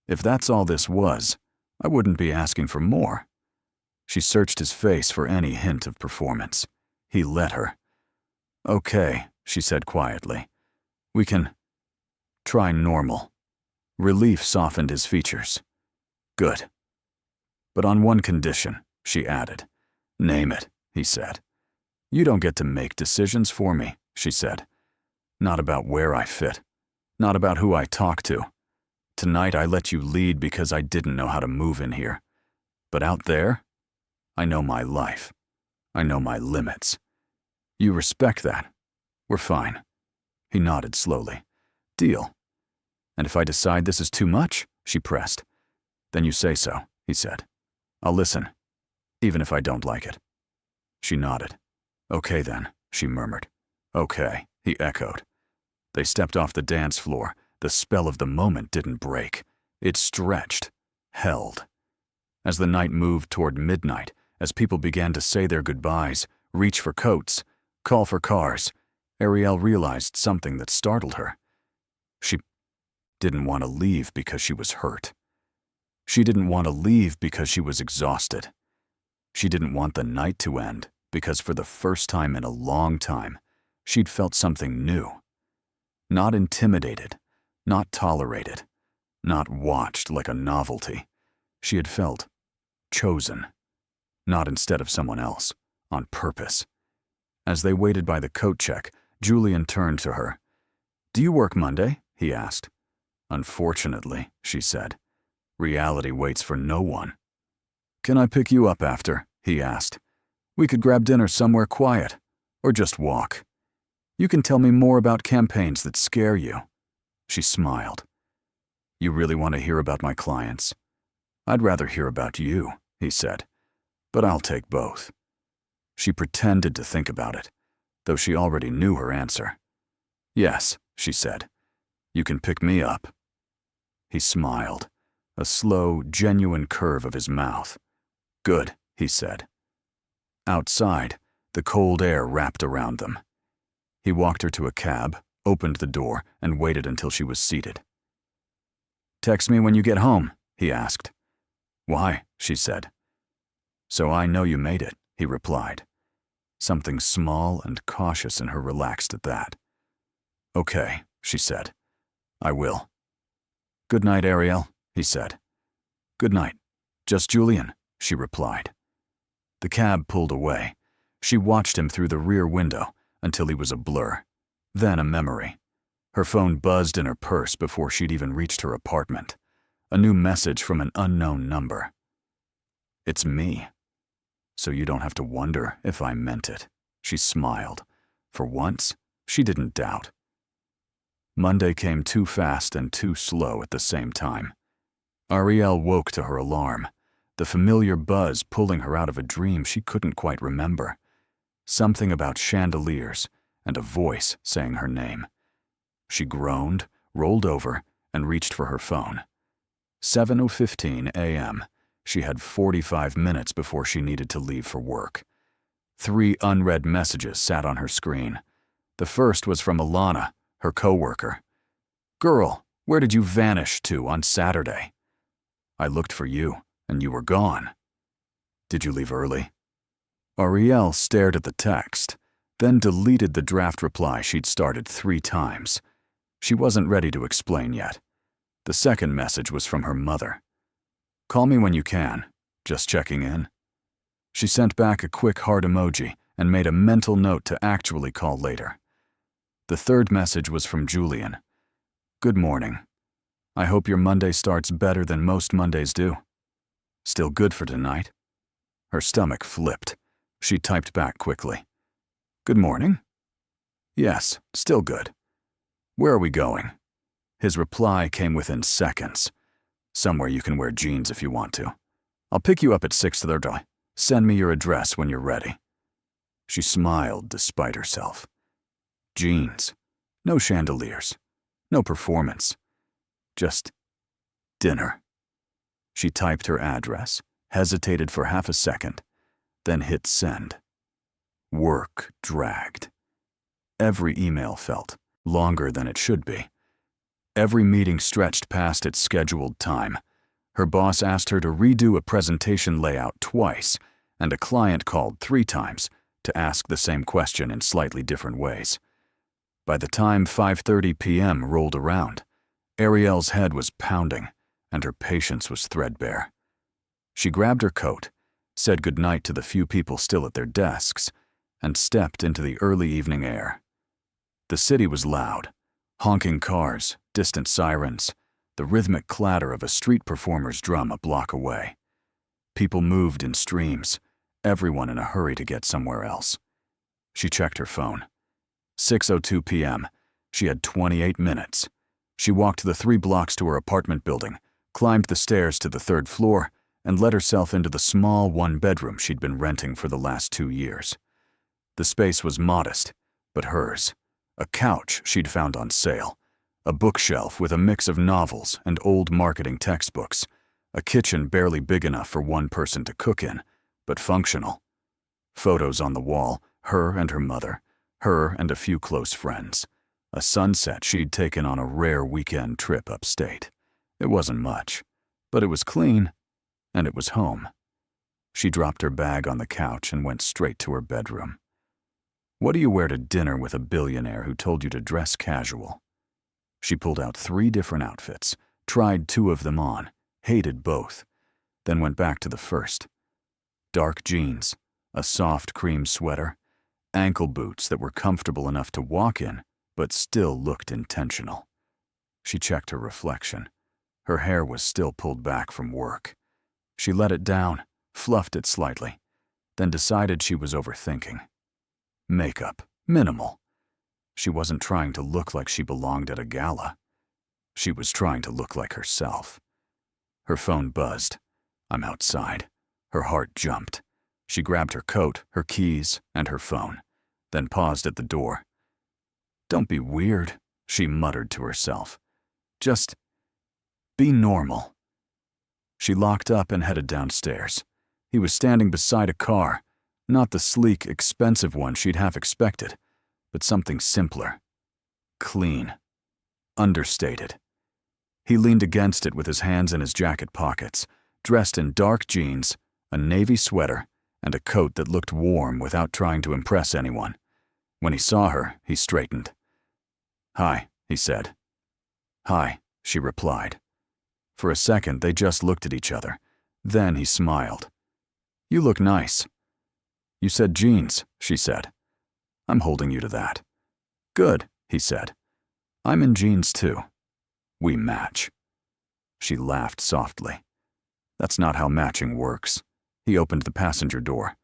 "If that's all this was, I wouldn't be asking for more." She searched his face for any hint of performance. He let her. "Okay," she said quietly. "We can try normal." Relief softened his features. "Good. But on one condition," she added. "Name it," he said. "You don't get to make decisions for me," she said. "Not about where I fit. Not about who I talk to. Tonight I let you lead because I didn't know how to move in here. But out there, I know my life. I know my limits. You respect that. We're fine." He nodded slowly. "Deal." "And if I decide this is too much," she pressed. "Then you say so," he said. "I'll listen, even if I don't like it." She nodded. "Okay then," she murmured. "Okay," he echoed. They stepped off the dance floor. The spell of the moment didn't break. It stretched, held. As the night moved toward midnight, as people began to say their goodbyes, reach for coats, call for cars, Ariel realized something that startled her. She didn't want to leave because she was hurt. She didn't want to leave because she was exhausted. She didn't want the night to end because for the first time in a long time, she'd felt something new. Not intimidated, not tolerated, not watched like a novelty. She had felt chosen, not instead of someone else, on purpose. As they waited by the coat check, Julian turned to her. "Do you work Monday?" he asked. "Unfortunately," she said. "Reality waits for no one." "Can I pick you up after?" he asked. "We could grab dinner somewhere quiet, or just walk. You can tell me more about campaigns that scare you." She smiled. "You really want to hear about my clients?" "I'd rather hear about you," he said. "But I'll take both." She pretended to think about it. though she already knew her answer. "Yes," she said. "You can pick me up." He smiled, a slow, genuine curve of his mouth. "Good," he said. Outside, the cold air wrapped around them. He walked her to a cab, opened the door, and waited until she was seated. "Text me when you get home," he asked. "Why?" she said. "So I know you made it," he replied. Something small and cautious in her relaxed at that. "Okay," she said. "I will." "Good night, Ariel," he said. "Good night. Just Julian," she replied. The cab pulled away. She watched him through the rear window until he was a blur, then a memory. Her phone buzzed in her purse before she'd even reached her apartment. A new message from an unknown number. "It's me. So you don't have to wonder if I meant it." She smiled. For once, she didn't doubt. Monday came too fast and too slow at the same time. Ariel woke to her alarm, the familiar buzz pulling her out of a dream she couldn't quite remember. Something about chandeliers and a voice saying her name. She groaned, rolled over, and reached for her phone. 7:15 a.m. She had 45 minutes before she needed to leave for work. 3 unread messages sat on her screen. The first was from Alana, her coworker. "Girl, where did you vanish to on Saturday? I looked for you, and you were gone. Did you leave early?" Ariel stared at the text, then deleted the draft reply she'd started 3 times. She wasn't ready to explain yet. The second message was from her mother. "Call me when you can. Just checking in." She sent back a quick heart emoji and made a mental note to actually call later. The third message was from Julian. "Good morning. I hope your Monday starts better than most Mondays do. Still good for tonight?" Her stomach flipped. She typed back quickly. "Good morning? Yes, still good. Where are we going?" His reply came within seconds. "Somewhere you can wear jeans if you want to. I'll pick you up at 6:30. Send me your address when you're ready." She smiled despite herself. Jeans. No chandeliers. No performance. Just dinner. She typed her address, hesitated for half a second, then hit send. Work dragged. Every email felt longer than it should be. Every meeting stretched past its scheduled time. Her boss asked her to redo a presentation layout twice, and a client called 3 times to ask the same question in slightly different ways. By the time 5:30 p.m. rolled around, Ariel's head was pounding, and her patience was threadbare. She grabbed her coat, said goodnight to the few people still at their desks, and stepped into the early evening air. The city was loud. Honking cars, distant sirens, the rhythmic clatter of a street performer's drum a block away. People moved in streams, everyone in a hurry to get somewhere else. She checked her phone. 6:02 p.m. She had 28 minutes. She walked the 3 blocks to her apartment building, climbed the stairs to the 3rd floor, and let herself into the small 1-bedroom she'd been renting for the last 2 years. The space was modest, but hers. A couch she'd found on sale, a bookshelf with a mix of novels and old marketing textbooks, a kitchen barely big enough for one person to cook in, but functional. Photos on the wall, her and her mother, her and a few close friends. A sunset she'd taken on a rare weekend trip upstate. It wasn't much, but it was clean, and it was home. She dropped her bag on the couch and went straight to her bedroom. What do you wear to dinner with a billionaire who told you to dress casual? She pulled out 3 different outfits, tried 2 of them on, hated both, then went back to the first. Dark jeans, a soft cream sweater, ankle boots that were comfortable enough to walk in, but still looked intentional. She checked her reflection. Her hair was still pulled back from work. She let it down, fluffed it slightly, then decided she was overthinking. Makeup, minimal. She wasn't trying to look like she belonged at a gala. She was trying to look like herself. Her phone buzzed. I'm outside. Her heart jumped. She grabbed her coat, her keys, and her phone. then paused at the door. "Don't be weird," she muttered to herself. "Just be normal." She locked up and headed downstairs. He was standing beside a car, not the sleek, expensive one she'd half expected, but something simpler. Clean. Understated. He leaned against it with his hands in his jacket pockets, dressed in dark jeans, a navy sweater, and a coat that looked warm without trying to impress anyone. When he saw her, he straightened. "Hi," he said. "Hi," she replied. For a second, they just looked at each other. Then he smiled. "You look nice." "You said jeans," she said. "I'm holding you to that." "Good," he said. "I'm in jeans too. We match." She laughed softly. "That's not how matching works." He opened the passenger door.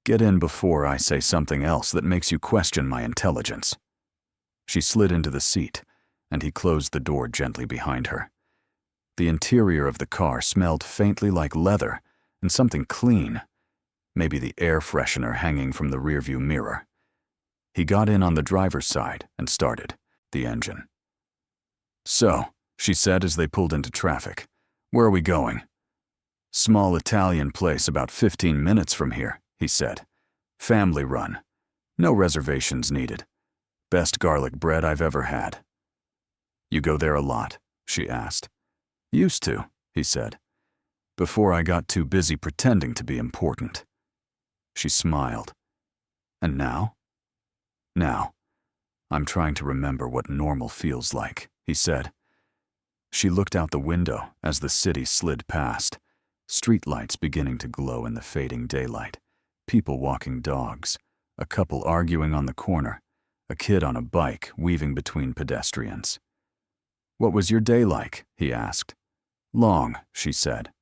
"Get in before I say something else that makes you question my intelligence." She slid into the seat, and he closed the door gently behind her. The interior of the car smelled faintly like leather and something clean, maybe the air freshener hanging from the rearview mirror. He got in on the driver's side and started the engine. "So," she said as they pulled into traffic, "where are we going?" "Small Italian place about 15 minutes from here," he said. "Family run. No reservations needed. Best garlic bread I've ever had." "You go there a lot?" she asked. "Used to," he said. "Before I got too busy pretending to be important." She smiled. "And now?" "Now, I'm trying to remember what normal feels like," he said. She looked out the window as the city slid past, streetlights beginning to glow in the fading daylight, people walking dogs, a couple arguing on the corner, a kid on a bike weaving between pedestrians. "What was your day like?" he asked. "Long," she said.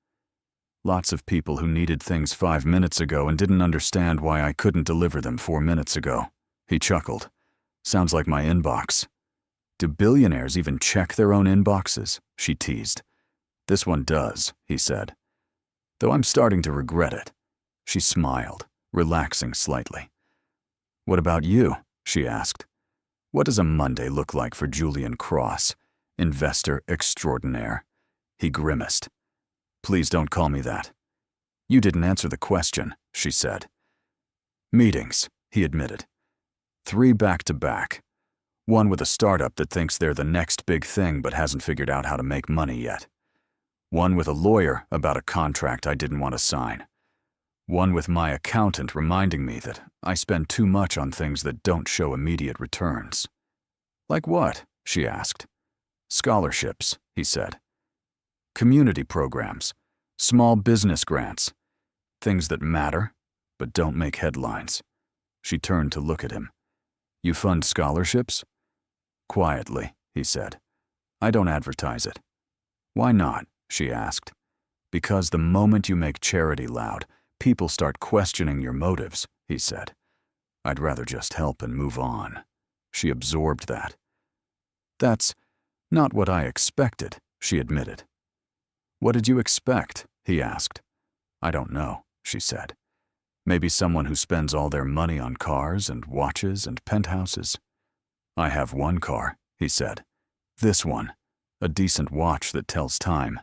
"Lots of people who needed things 5 minutes ago and didn't understand why I couldn't deliver them 4 minutes ago." He chuckled. "Sounds like my inbox." "Do billionaires even check their own inboxes?" she teased. "This one does," he said. "Though I'm starting to regret it." She smiled, relaxing slightly. "What about you?" she asked. "What does a Monday look like for Julian Cross, investor extraordinaire?" He grimaced. "Please don't call me that." "You didn't answer the question," she said. "Meetings," he admitted. 3 back-to-back. One with a startup that thinks they're the next big thing but hasn't figured out how to make money yet. One with a lawyer about a contract I didn't want to sign. One with my accountant reminding me that I spend too much on things that don't show immediate returns. "Like what?" she asked. "Scholarships," he said. "Community programs, small business grants, things that matter but don't make headlines." She turned to look at him. "You fund scholarships?" "Quietly," he said. "I don't advertise it." "Why not?" she asked. "Because the moment you make charity loud, people start questioning your motives," he said. "I'd rather just help and move on." She absorbed that. "That's not what I expected," she admitted. "What did you expect?" he asked. "I don't know," she said. "Maybe someone who spends all their money on cars and watches and penthouses." "I have one car," he said. "This one, a decent watch that tells time,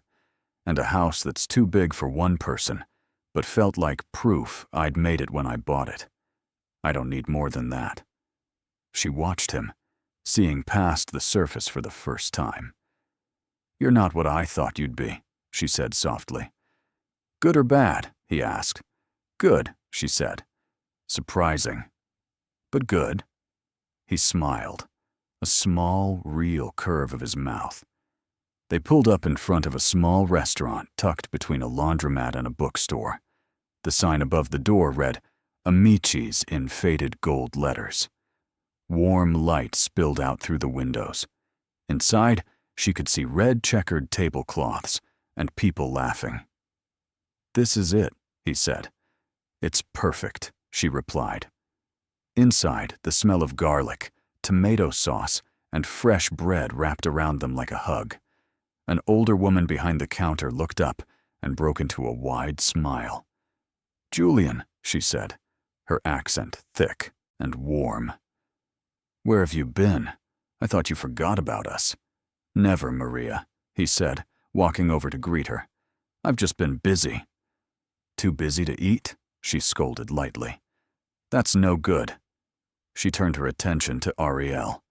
and a house that's too big for one person, but felt like proof I'd made it when I bought it. I don't need more than that." She watched him, seeing past the surface for the first time. "You're not what I thought you'd be," she said softly. "Good or bad?" he asked. "Good," she said. "Surprising. But good." He smiled, a small, real curve of his mouth. They pulled up in front of a small restaurant tucked between a laundromat and a bookstore. The sign above the door read, "Amici's" in faded gold letters. Warm light spilled out through the windows. Inside, she could see red checkered tablecloths and people laughing. "This is it," he said. "It's perfect," she replied. Inside, the smell of garlic, tomato sauce, and fresh bread wrapped around them like a hug. An older woman behind the counter looked up and broke into a wide smile. "Julian," she said, her accent thick and warm. "Where have you been? I thought you forgot about us." "Never, Maria," he said, walking over to greet her. "I've just been busy." "Too busy to eat?" she scolded lightly. "That's no good." She turned her attention to Ariel,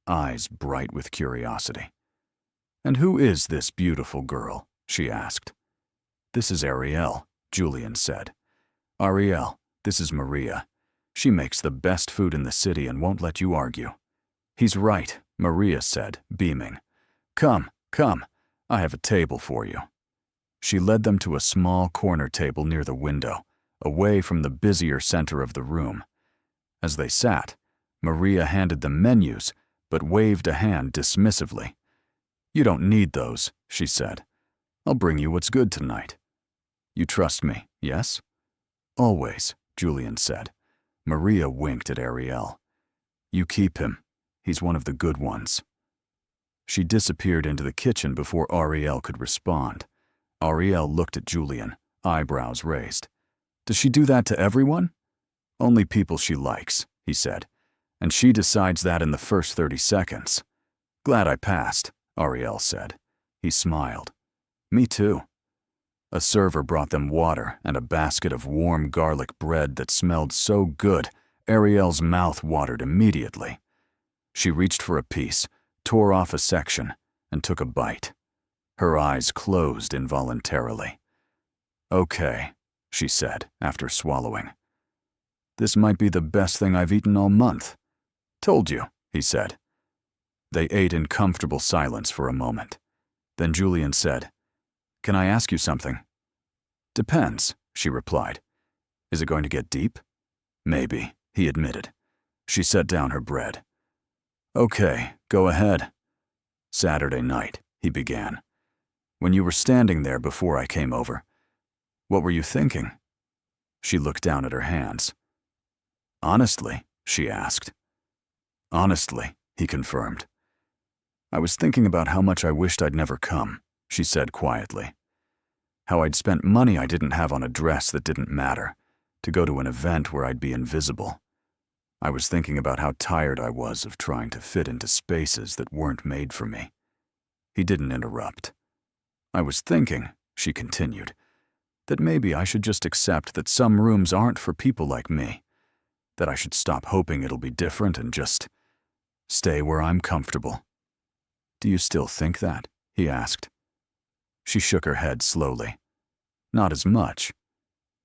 eyes bright with curiosity. "And who is this beautiful girl?" she asked. "This is Ariel," Julian said. "Ariel, this is Maria. She makes the best food in the city and won't let you argue." "He's right," Maria said, beaming. Come, I have a table for you." She led them to a small corner table near the window, away from the busier center of the room. As they sat, Maria handed them menus, but waved a hand dismissively. "You don't need those," she said. "I'll bring you what's good tonight." "You trust me, yes?" "Always," Julian said. Maria winked at Ariel. "You keep him. He's one of the good ones." She disappeared into the kitchen before Ariel could respond. Ariel looked at Julian, eyebrows raised. "Does she do that to everyone?" "Only people she likes," he said. "And she decides that in the first 30 seconds. "Glad I passed," Ariel said. He smiled. "Me too." A server brought them water and a basket of warm garlic bread that smelled so good, Ariel's mouth watered immediately. She reached for a piece, tore off a section, and took a bite. Her eyes closed involuntarily. "Okay," she said after swallowing. "This might be the best thing I've eaten all month." "Told you," he said. They ate in comfortable silence for a moment. Then Julian said, "Can I ask you something?" "Depends," she replied. "Is it going to get deep?" "Maybe," he admitted. She set down her bread. "Okay, go ahead." "Saturday night," he began. "When you were standing there before I came over, what were you thinking?" She looked down at her hands. "Honestly?" she asked. "Honestly," he confirmed. "I was thinking about how much I wished I'd never come," she said quietly. "How I'd spent money I didn't have on a dress that didn't matter, to go to an event where I'd be invisible. I was thinking about how tired I was of trying to fit into spaces that weren't made for me." He didn't interrupt. "I was thinking," she continued, "that maybe I should just accept that some rooms aren't for people like me, that I should stop hoping it'll be different and just stay where I'm comfortable." "Do you still think that?" he asked. She shook her head slowly. "Not as much.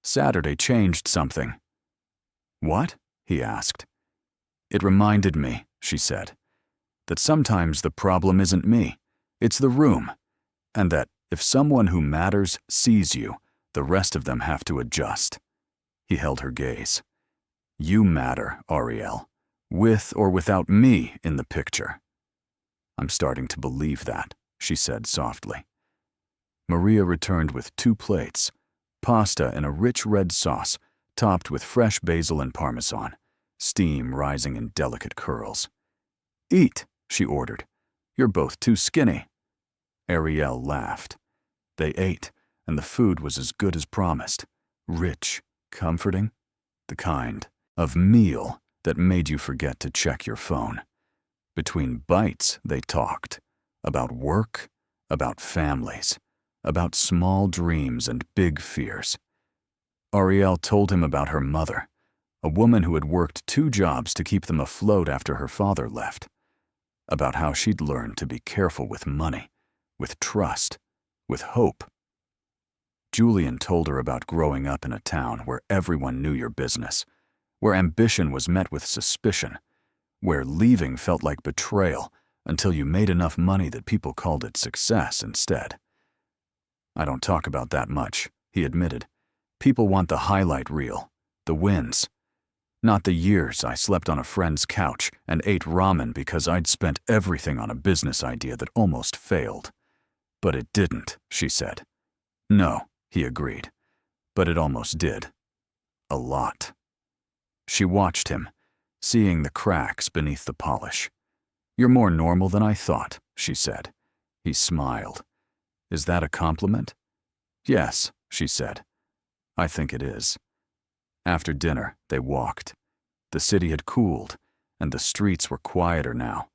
Saturday changed something." "What?" he asked. "It reminded me," she said, "that sometimes the problem isn't me, it's the room, and that if someone who matters sees you, the rest of them have to adjust." He held her gaze. "You matter, Ariel, with or without me in the picture." "I'm starting to believe that," she said softly. Maria returned with 2 plates, pasta in a rich red sauce, topped with fresh basil and parmesan, steam rising in delicate curls. "Eat," she ordered. "You're both too skinny." Ariel laughed. They ate, and the food was as good as promised. Rich, comforting, the kind of meal that made you forget to check your phone. Between bites, they talked about work, about families, about small dreams and big fears. Ariel told him about her mother, a woman who had worked 2 jobs to keep them afloat after her father left, about how she'd learned to be careful with money, with trust, with hope. Julian told her about growing up in a town where everyone knew your business, where ambition was met with suspicion, where leaving felt like betrayal until you made enough money that people called it success instead. "I don't talk about that much," he admitted. "People want the highlight reel, the wins. Not the years I slept on a friend's couch and ate ramen because I'd spent everything on a business idea that almost failed." "But it didn't," she said. "No," he agreed. "But it almost did. A lot." She watched him, seeing the cracks beneath the polish. "You're more normal than I thought," she said. He smiled. "Is that a compliment?" "Yes," she said. "I think it is." After dinner, they walked. The city had cooled, and the streets were quieter now.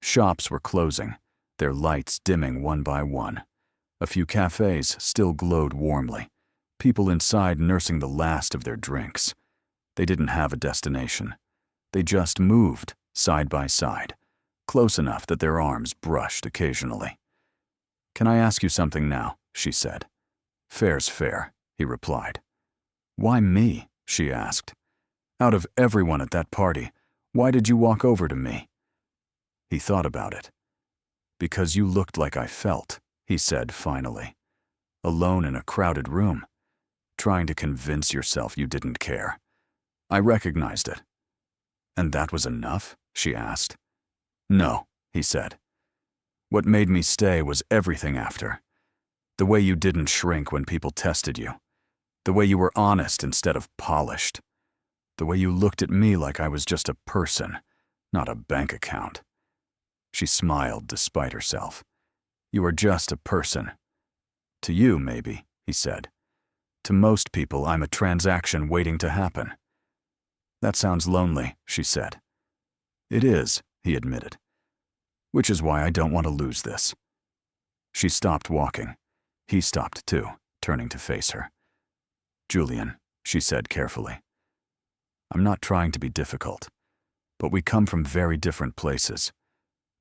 Shops were closing, their lights dimming one by one. A few cafes still glowed warmly, people inside nursing the last of their drinks. They didn't have a destination. They just moved, side by side, close enough that their arms brushed occasionally. "Can I ask you something now?" she said. "Fair's fair," he replied. "Why me?" she asked. "Out of everyone at that party, why did you walk over to me?" He thought about it. "Because you looked like I felt," he said finally. "Alone in a crowded room, trying to convince yourself you didn't care. I recognized it." "And that was enough?" she asked. "No," he said. "What made me stay was everything after. The way you didn't shrink when people tested you. The way you were honest instead of polished. The way you looked at me like I was just a person, not a bank account." She smiled despite herself. "You are just a person." "To you, maybe," he said. "To most people, I'm a transaction waiting to happen." "That sounds lonely," she said. "It is," he admitted. "Which is why I don't want to lose this." She stopped walking. He stopped too, turning to face her. "Julian," she said carefully, "I'm not trying to be difficult, but we come from very different places.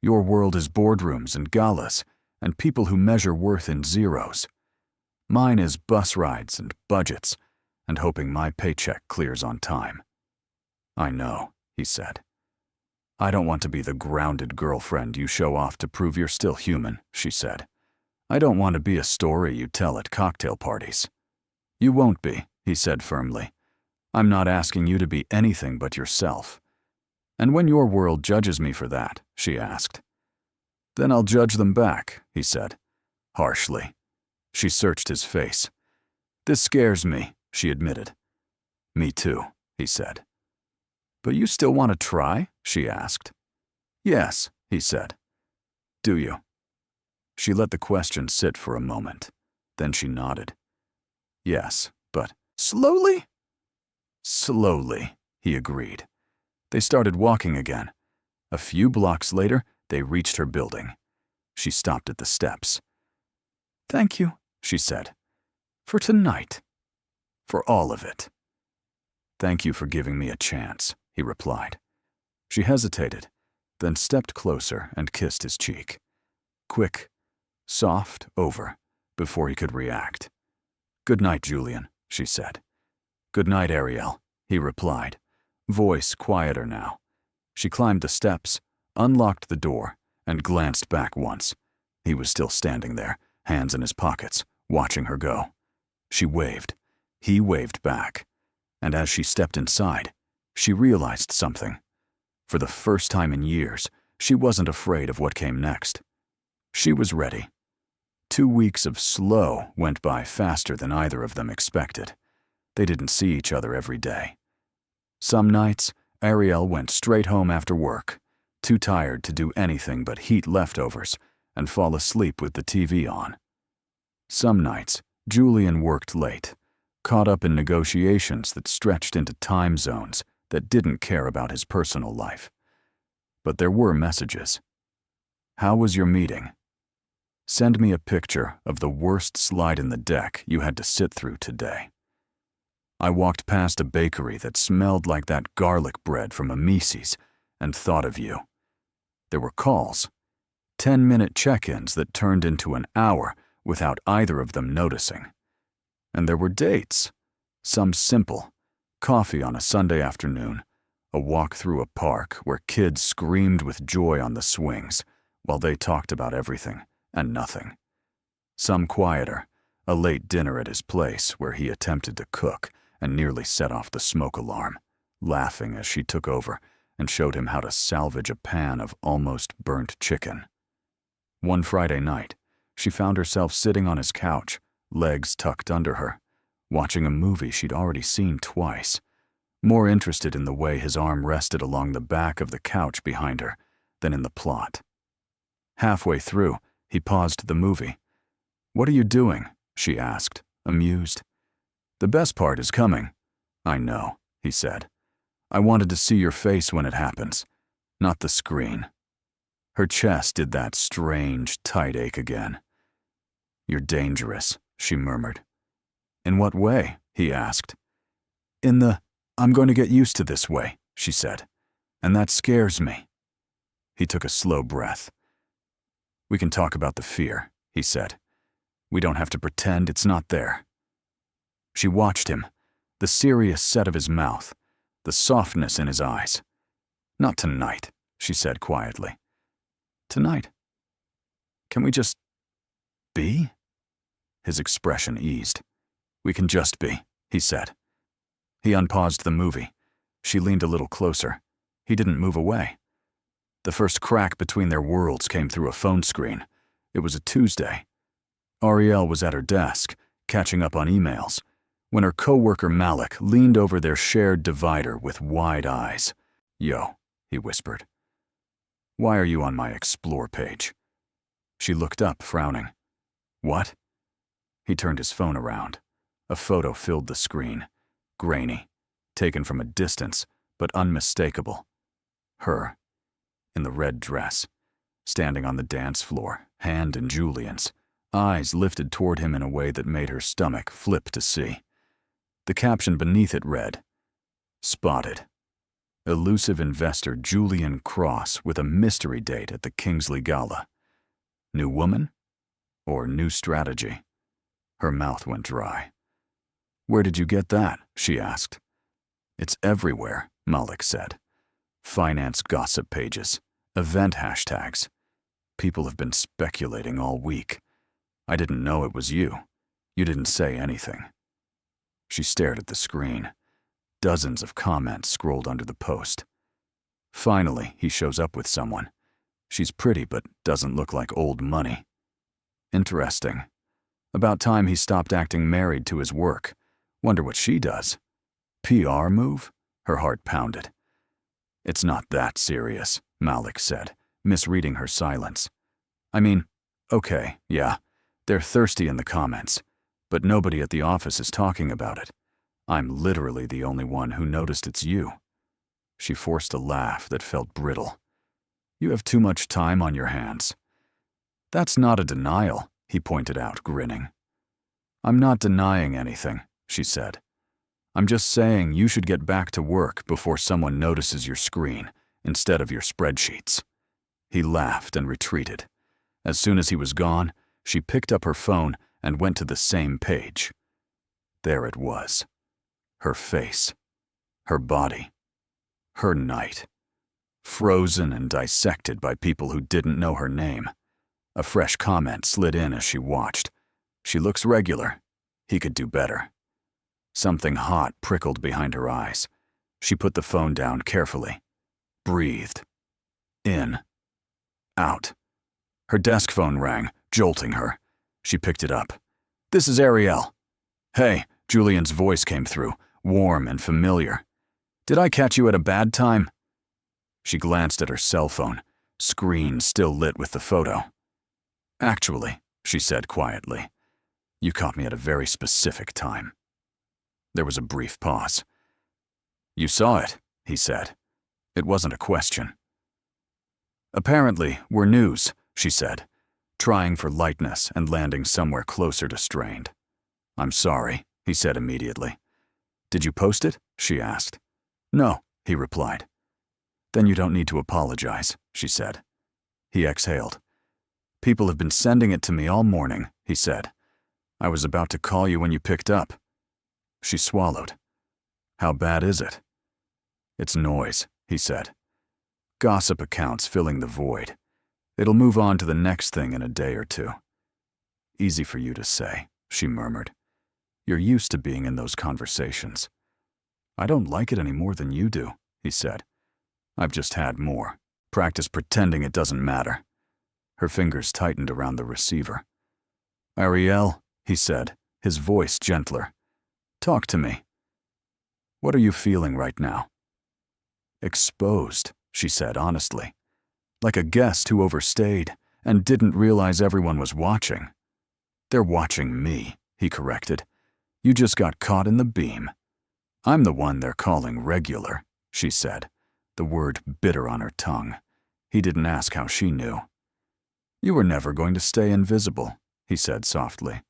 Your world is boardrooms and galas, and people who measure worth in zeros. Mine is bus rides and budgets, and hoping my paycheck clears on time." "I know," he said. "I don't want to be the grounded girlfriend you show off to prove you're still human," she said. "I don't want to be a story you tell at cocktail parties." "You won't be," he said firmly. "I'm not asking you to be anything but yourself." "And when your world judges me for that," she asked. "Then I'll judge them back," he said, harshly. She searched his face. "This scares me," she admitted. "Me too," he said. "But you still want to try?" she asked. "Yes," he said. "Do you?" She let the question sit for a moment. Then she nodded. "Yes, but slowly?" "Slowly," he agreed. They started walking again. A few blocks later, they reached her building. She stopped at the steps. "Thank you," she said. "For tonight. For all of it." "Thank you for giving me a chance," he replied. She hesitated, then stepped closer and kissed his cheek. Quick, soft, over, before he could react. "Good night, Julian," she said. "Good night, Ariel," he replied, voice quieter now. She climbed the steps, unlocked the door, and glanced back once. He was still standing there, hands in his pockets, watching her go. She waved. He waved back. And as she stepped inside, she realized something. For the first time in years, she wasn't afraid of what came next. She was ready. 2 weeks of slow went by faster than either of them expected. They didn't see each other every day. Some nights, Ariel went straight home after work, too tired to do anything but heat leftovers and fall asleep with the TV on. Some nights, Julian worked late, caught up in negotiations that stretched into time zones that didn't care about his personal life. But there were messages. "How was your meeting? Send me a picture of the worst slide in the deck you had to sit through today. I walked past a bakery that smelled like that garlic bread from Amicis and thought of you." There were calls, 10-minute check-ins that turned into an hour without either of them noticing. And there were dates, some simple, coffee on a Sunday afternoon, a walk through a park where kids screamed with joy on the swings while they talked about everything and nothing. Some quieter, a late dinner at his place where he attempted to cook and nearly set off the smoke alarm, laughing as she took over and showed him how to salvage a pan of almost burnt chicken. One Friday night, she found herself sitting on his couch, legs tucked under her, watching a movie she'd already seen twice, more interested in the way his arm rested along the back of the couch behind her than in the plot. Halfway through, he paused the movie. "What are you doing?" she asked, amused. "The best part is coming." "I know," he said. I wanted to see your face when it happens, not the screen. Her chest did that strange, tight ache again. You're dangerous, she murmured. In what way? He asked. In the, I'm going to get used to this way, she said. And that scares me. He took a slow breath. We can talk about the fear, he said. We don't have to pretend it's not there. She watched him, the serious set of his mouth, the softness in his eyes. Not tonight, she said quietly. Tonight? Can we just be? His expression eased. We can just be, he said. He unpaused the movie. She leaned a little closer. He didn't move away. The first crack between their worlds came through a phone screen. It was a Tuesday. Ariel was at her desk, catching up on emails, when her coworker Malik leaned over their shared divider with wide eyes. Yo, he whispered. Why are you on my Explore page? She looked up, frowning. What? He turned his phone around. A photo filled the screen, grainy, taken from a distance, but unmistakable. Her, in the red dress, standing on the dance floor, hand in Julian's, eyes lifted toward him in a way that made her stomach flip to see. The caption beneath it read, Spotted. Elusive investor Julian Cross with a mystery date at the Kingsley Gala. New woman? Or new strategy? Her mouth went dry. Where did you get that? She asked. It's everywhere, Malik said. Finance gossip pages, event hashtags. People have been speculating all week. I didn't know it was you. You didn't say anything. She stared at the screen. Dozens of comments scrolled under the post. Finally, he shows up with someone. She's pretty but doesn't look like old money. Interesting. About time he stopped acting married to his work. Wonder what she does. PR move? Her heart pounded. It's not that serious, Malik said, misreading her silence. I mean, okay, yeah, they're thirsty in the comments, but nobody at the office is talking about it. I'm literally the only one who noticed it's you. She forced a laugh that felt brittle. You have too much time on your hands. That's not a denial, he pointed out, grinning. I'm not denying anything, she said. I'm just saying you should get back to work before someone notices your screen instead of your spreadsheets. He laughed and retreated. As soon as he was gone, she picked up her phone and went to the same page. There it was. Her face. Her body. Her night. Frozen and dissected by people who didn't know her name. A fresh comment slid in as she watched. She looks regular. He could do better. Something hot prickled behind her eyes. She put the phone down carefully. Breathed. In. Out. Her desk phone rang, jolting her. She picked it up. This is Ariel. Hey, Julian's voice came through, warm and familiar. Did I catch you at a bad time? She glanced at her cell phone, screen still lit with the photo. Actually, she said quietly, you caught me at a very specific time. There was a brief pause. You saw it, he said. It wasn't a question. Apparently, we're news, she said, trying for lightness and landing somewhere closer to strained. I'm sorry, he said immediately. Did you post it? She asked. No, he replied. Then you don't need to apologize, she said. He exhaled. People have been sending it to me all morning, he said. I was about to call you when you picked up. She swallowed. How bad is it? It's noise, he said. Gossip accounts filling the void. It'll move on to the next thing in a day or two. Easy for you to say, she murmured. You're used to being in those conversations. I don't like it any more than you do, he said. I've just had more. Practice pretending it doesn't matter. Her fingers tightened around the receiver. Ariel, he said, his voice gentler. Talk to me. What are you feeling right now? Exposed, she said honestly. Like a guest who overstayed and didn't realize everyone was watching. They're watching me, he corrected. You just got caught in the beam. I'm the one they're calling regular, she said, the word bitter on her tongue. He didn't ask how she knew. You were never going to stay invisible, he said softly.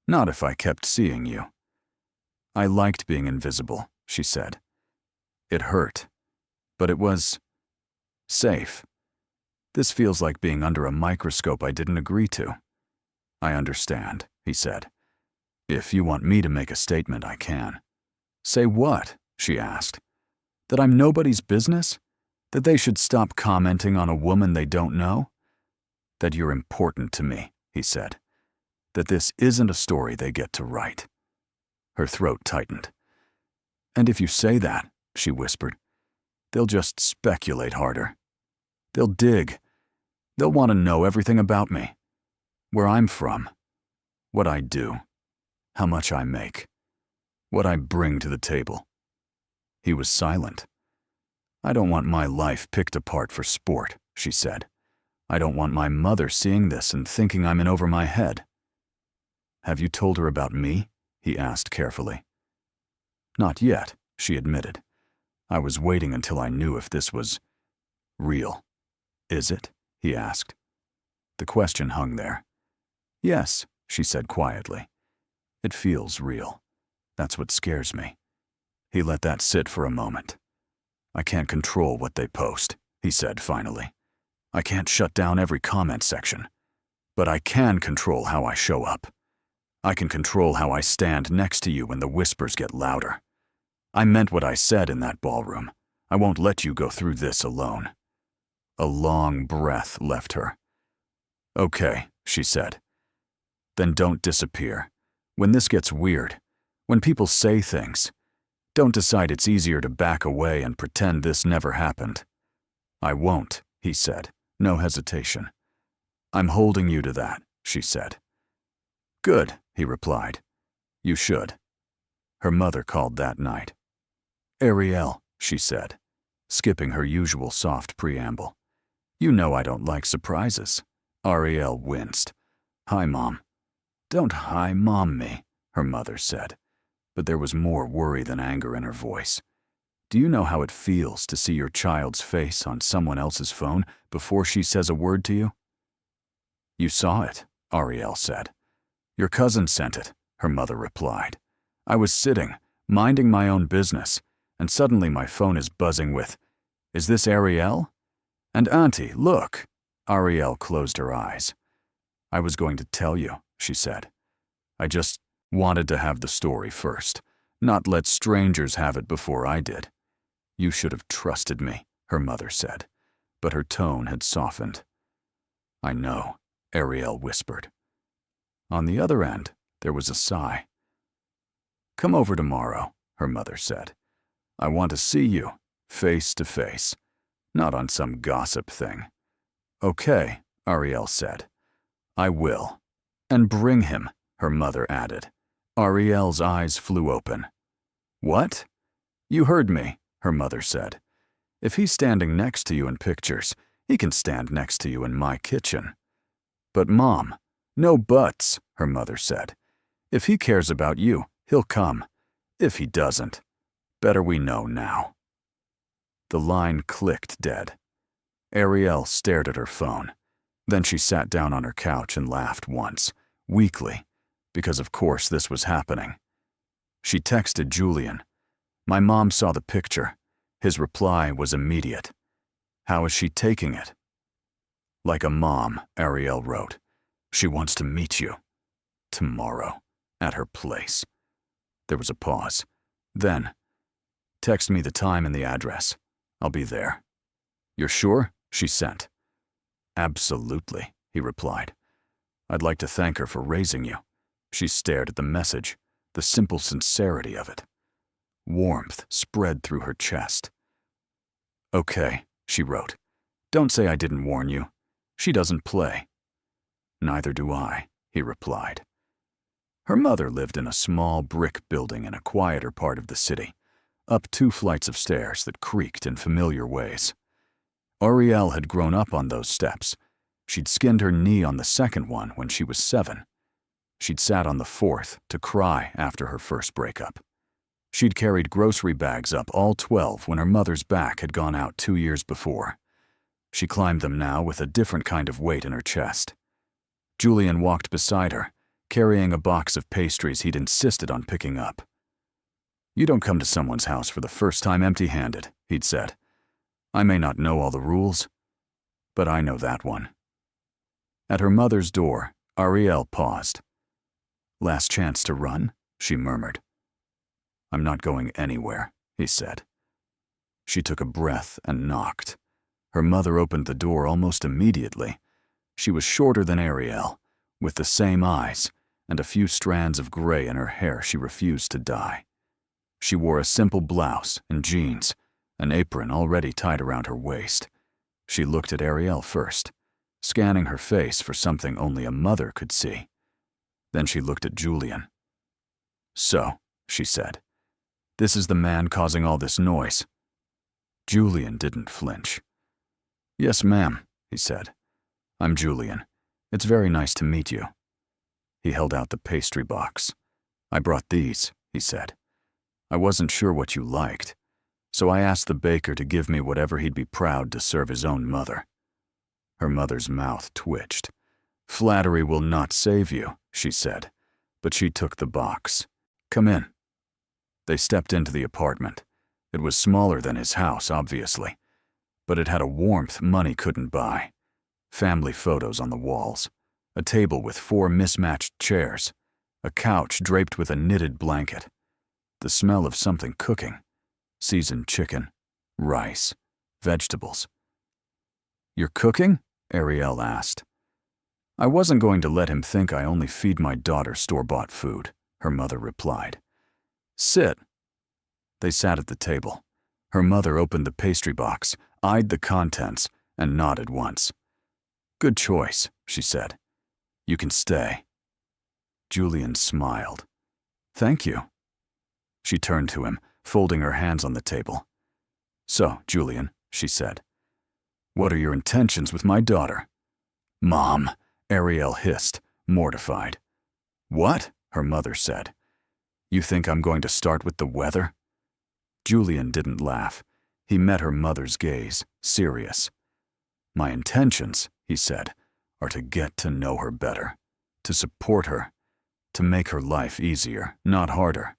Not if I kept seeing you. I liked being invisible, she said. It hurt, but it was safe. This feels like being under a microscope I didn't agree to. I understand, he said. If you want me to make a statement, I can. Say what? She asked. That I'm nobody's business? That they should stop commenting on a woman they don't know? That you're important to me, he said. That this isn't a story they get to write. Her throat tightened. And if you say that, she whispered, they'll just speculate harder. They'll dig. They'll want to know everything about me. Where I'm from. What I do. How much I make. What I bring to the table. He was silent. I don't want my life picked apart for sport, she said. I don't want my mother seeing this and thinking I'm in over my head. Have you told her about me? He asked carefully. Not yet, she admitted. I was waiting until I knew if this was real. Is it? He asked. The question hung there. Yes, she said quietly. It feels real. That's what scares me. He let that sit for a moment. I can't control what they post, he said finally. I can't shut down every comment section. But I can control how I show up. I can control how I stand next to you when the whispers get louder. I meant what I said in that ballroom. I won't let you go through this alone. A long breath left her. Okay, she said. Then don't disappear. When this gets weird, when people say things, don't decide it's easier to back away and pretend this never happened. I won't, he said, no hesitation. I'm holding you to that, she said. Good, he replied. You should. Her mother called that night. Ariel, she said, skipping her usual soft preamble. You know I don't like surprises. Ariel winced. Hi, Mom. Don't hi, Mom me, her mother said, but there was more worry than anger in her voice. Do you know how it feels to see your child's face on someone else's phone before she says a word to you? You saw it, Ariel said. Your cousin sent it, her mother replied. I was sitting, minding my own business, and suddenly my phone is buzzing with, Is this Ariel? And Auntie, look. Ariel closed her eyes. I was going to tell you, she said. I just wanted to have the story first, not let strangers have it before I did. You should have trusted me, her mother said, but her tone had softened. I know, Ariel whispered. On the other end, there was a sigh. Come over tomorrow, her mother said. I want to see you, face to face, not on some gossip thing. Okay, Ariel said. I will. And bring him, her mother added. Ariel's eyes flew open. What? You heard me, her mother said. If he's standing next to you in pictures, he can stand next to you in my kitchen. But Mom, no buts, her mother said. If he cares about you, he'll come. If he doesn't, better we know now. The line clicked dead. Ariel stared at her phone. Then she sat down on her couch and laughed once, weakly, because of course this was happening. She texted Julian. My mom saw the picture. His reply was immediate. How is she taking it? Like a mom, Ariel wrote. She wants to meet you. Tomorrow, at her place. There was a pause. Then, text me the time and the address. I'll be there. You're sure? She sent. Absolutely, he replied. I'd like to thank her for raising you. She stared at the message, the simple sincerity of it. Warmth spread through her chest. Okay, she wrote. Don't say I didn't warn you. She doesn't play. Neither do I, he replied. Her mother lived in a small brick building in a quieter part of the city, up 2 flights of stairs that creaked in familiar ways. Ariel had grown up on those steps. She'd skinned her knee on the second one when she was 7. She'd sat on the 4th to cry after her first breakup. She'd carried grocery bags up all 12 when her mother's back had gone out 2 years before. She climbed them now with a different kind of weight in her chest. Julian walked beside her, carrying a box of pastries he'd insisted on picking up. "You don't come to someone's house for the first time empty-handed," he'd said. "I may not know all the rules, but I know that one." At her mother's door, Ariel paused. "Last chance to run?" she murmured. "I'm not going anywhere," he said. She took a breath and knocked. Her mother opened the door almost immediately. She was shorter than Ariel, with the same eyes and a few strands of gray in her hair she refused to dye. She wore a simple blouse and jeans, an apron already tied around her waist. She looked at Ariel first, scanning her face for something only a mother could see. Then she looked at Julian. "So," she said, "this is the man causing all this noise." Julian didn't flinch. "Yes, ma'am," he said. "I'm Julian. It's very nice to meet you." He held out the pastry box. "I brought these," he said. "I wasn't sure what you liked, so I asked the baker to give me whatever he'd be proud to serve his own mother." Her mother's mouth twitched. "Flattery will not save you," she said, but she took the box. "Come in." They stepped into the apartment. It was smaller than his house, obviously, but it had a warmth money couldn't buy. Family photos on the walls, a table with 4 mismatched chairs, a couch draped with a knitted blanket, the smell of something cooking, seasoned chicken, rice, vegetables. "You're cooking?" Ariel asked. "I wasn't going to let him think I only feed my daughter store-bought food," her mother replied. "Sit." They sat at the table. Her mother opened the pastry box, eyed the contents, and nodded once. "Good choice," she said. "You can stay." Julian smiled. "Thank you." She turned to him, folding her hands on the table. "So, Julian," she said, "what are your intentions with my daughter?" "Mom," Ariel hissed, mortified. "What?" her mother said. "You think I'm going to start with the weather?" Julian didn't laugh. He met her mother's gaze, serious. "My intentions," he said, "are to get to know her better, to support her, to make her life easier, not harder,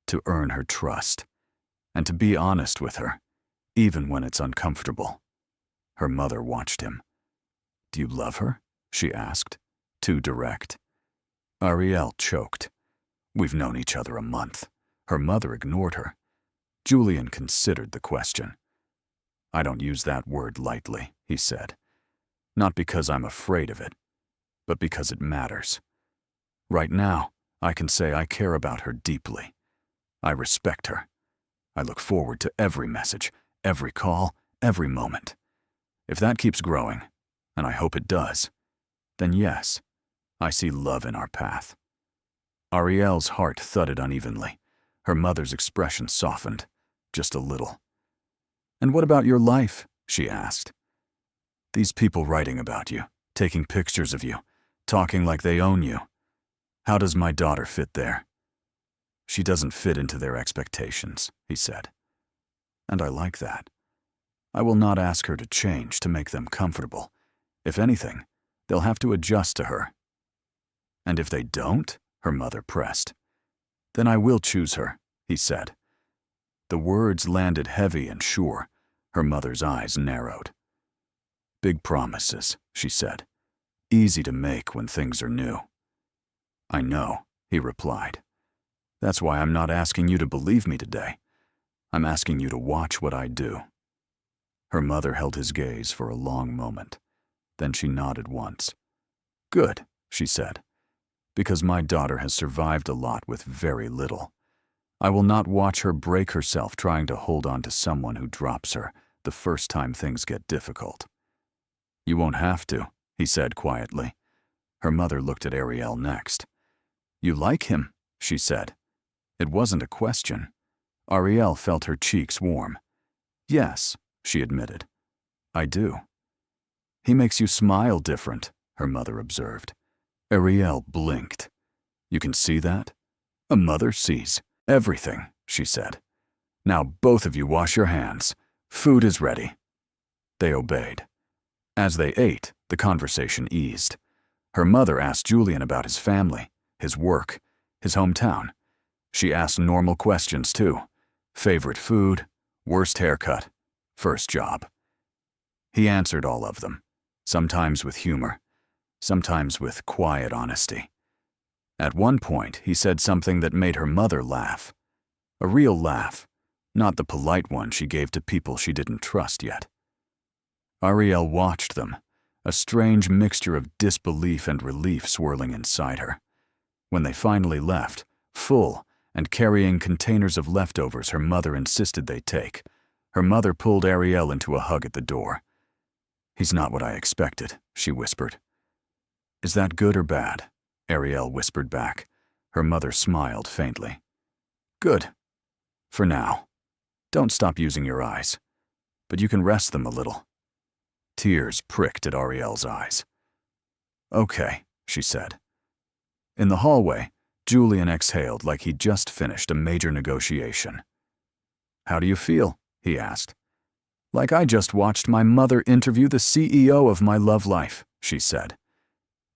to earn her trust, and to be honest with her, even when it's uncomfortable." Her mother watched him. "Do you love her?" she asked, too direct. Ariel choked. "We've known each other a month." Her mother ignored her. Julian considered the question. "I don't use that word lightly," he said. "Not because I'm afraid of it, but because it matters. Right now, I can say I care about her deeply. I respect her. I look forward to every message, every call, every moment. If that keeps growing, and I hope it does, then yes, I see love in our path." Ariel's heart thudded unevenly. Her mother's expression softened, just a little. "And what about your life?" she asked. "These people writing about you, taking pictures of you, talking like they own you. How does my daughter fit there?" "She doesn't fit into their expectations," he said. "And I like that. I will not ask her to change to make them comfortable. If anything, they'll have to adjust to her." "And if they don't?" her mother pressed. "Then I will choose her," he said. The words landed heavy and sure. Her mother's eyes narrowed. "Big promises," she said. "Easy to make when things are new." "I know," he replied. "That's why I'm not asking you to believe me today. I'm asking you to watch what I do." Her mother held his gaze for a long moment. Then she nodded once. "Good," she said, "because my daughter has survived a lot with very little. I will not watch her break herself trying to hold on to someone who drops her the first time things get difficult." "You won't have to," he said quietly. Her mother looked at Ariel next. "You like him," she said. It wasn't a question. Ariel felt her cheeks warm. "Yes," she admitted. "I do." "He makes you smile different," her mother observed. Ariel blinked. "You can see that? A mother sees everything," she said. "Now both of you wash your hands. Food is ready." They obeyed. As they ate, the conversation eased. Her mother asked Julian about his family, his work, his hometown. She asked normal questions too. Favorite food, worst haircut, first job. He answered all of them, sometimes with humor, sometimes with quiet honesty. At one point, he said something that made her mother laugh. A real laugh, not the polite one she gave to people she didn't trust yet. Ariel watched them, a strange mixture of disbelief and relief swirling inside her. When they finally left, full and carrying containers of leftovers her mother insisted they take, her mother pulled Ariel into a hug at the door. "He's not what I expected," she whispered. "Is that good or bad?" Ariel whispered back. Her mother smiled faintly. "Good. For now. Don't stop using your eyes. But you can rest them a little." Tears pricked at Ariel's eyes. "Okay," she said. In the hallway, Julian exhaled like he'd just finished a major negotiation. "How do you feel?" he asked. "Like I just watched my mother interview the CEO of my love life," she said.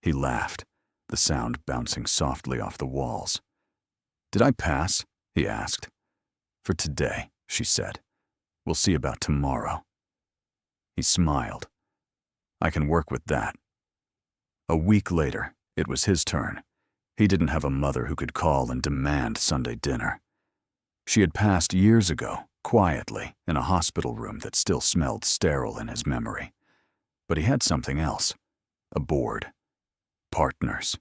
He laughed, the sound bouncing softly off the walls. "Did I pass?" he asked. "For today," she said. "We'll see about tomorrow." He smiled. "I can work with that." A week later, it was his turn. He didn't have a mother who could call and demand Sunday dinner. She had passed years ago, quietly, in a hospital room that still smelled sterile in his memory. But he had something else. A board. Partners.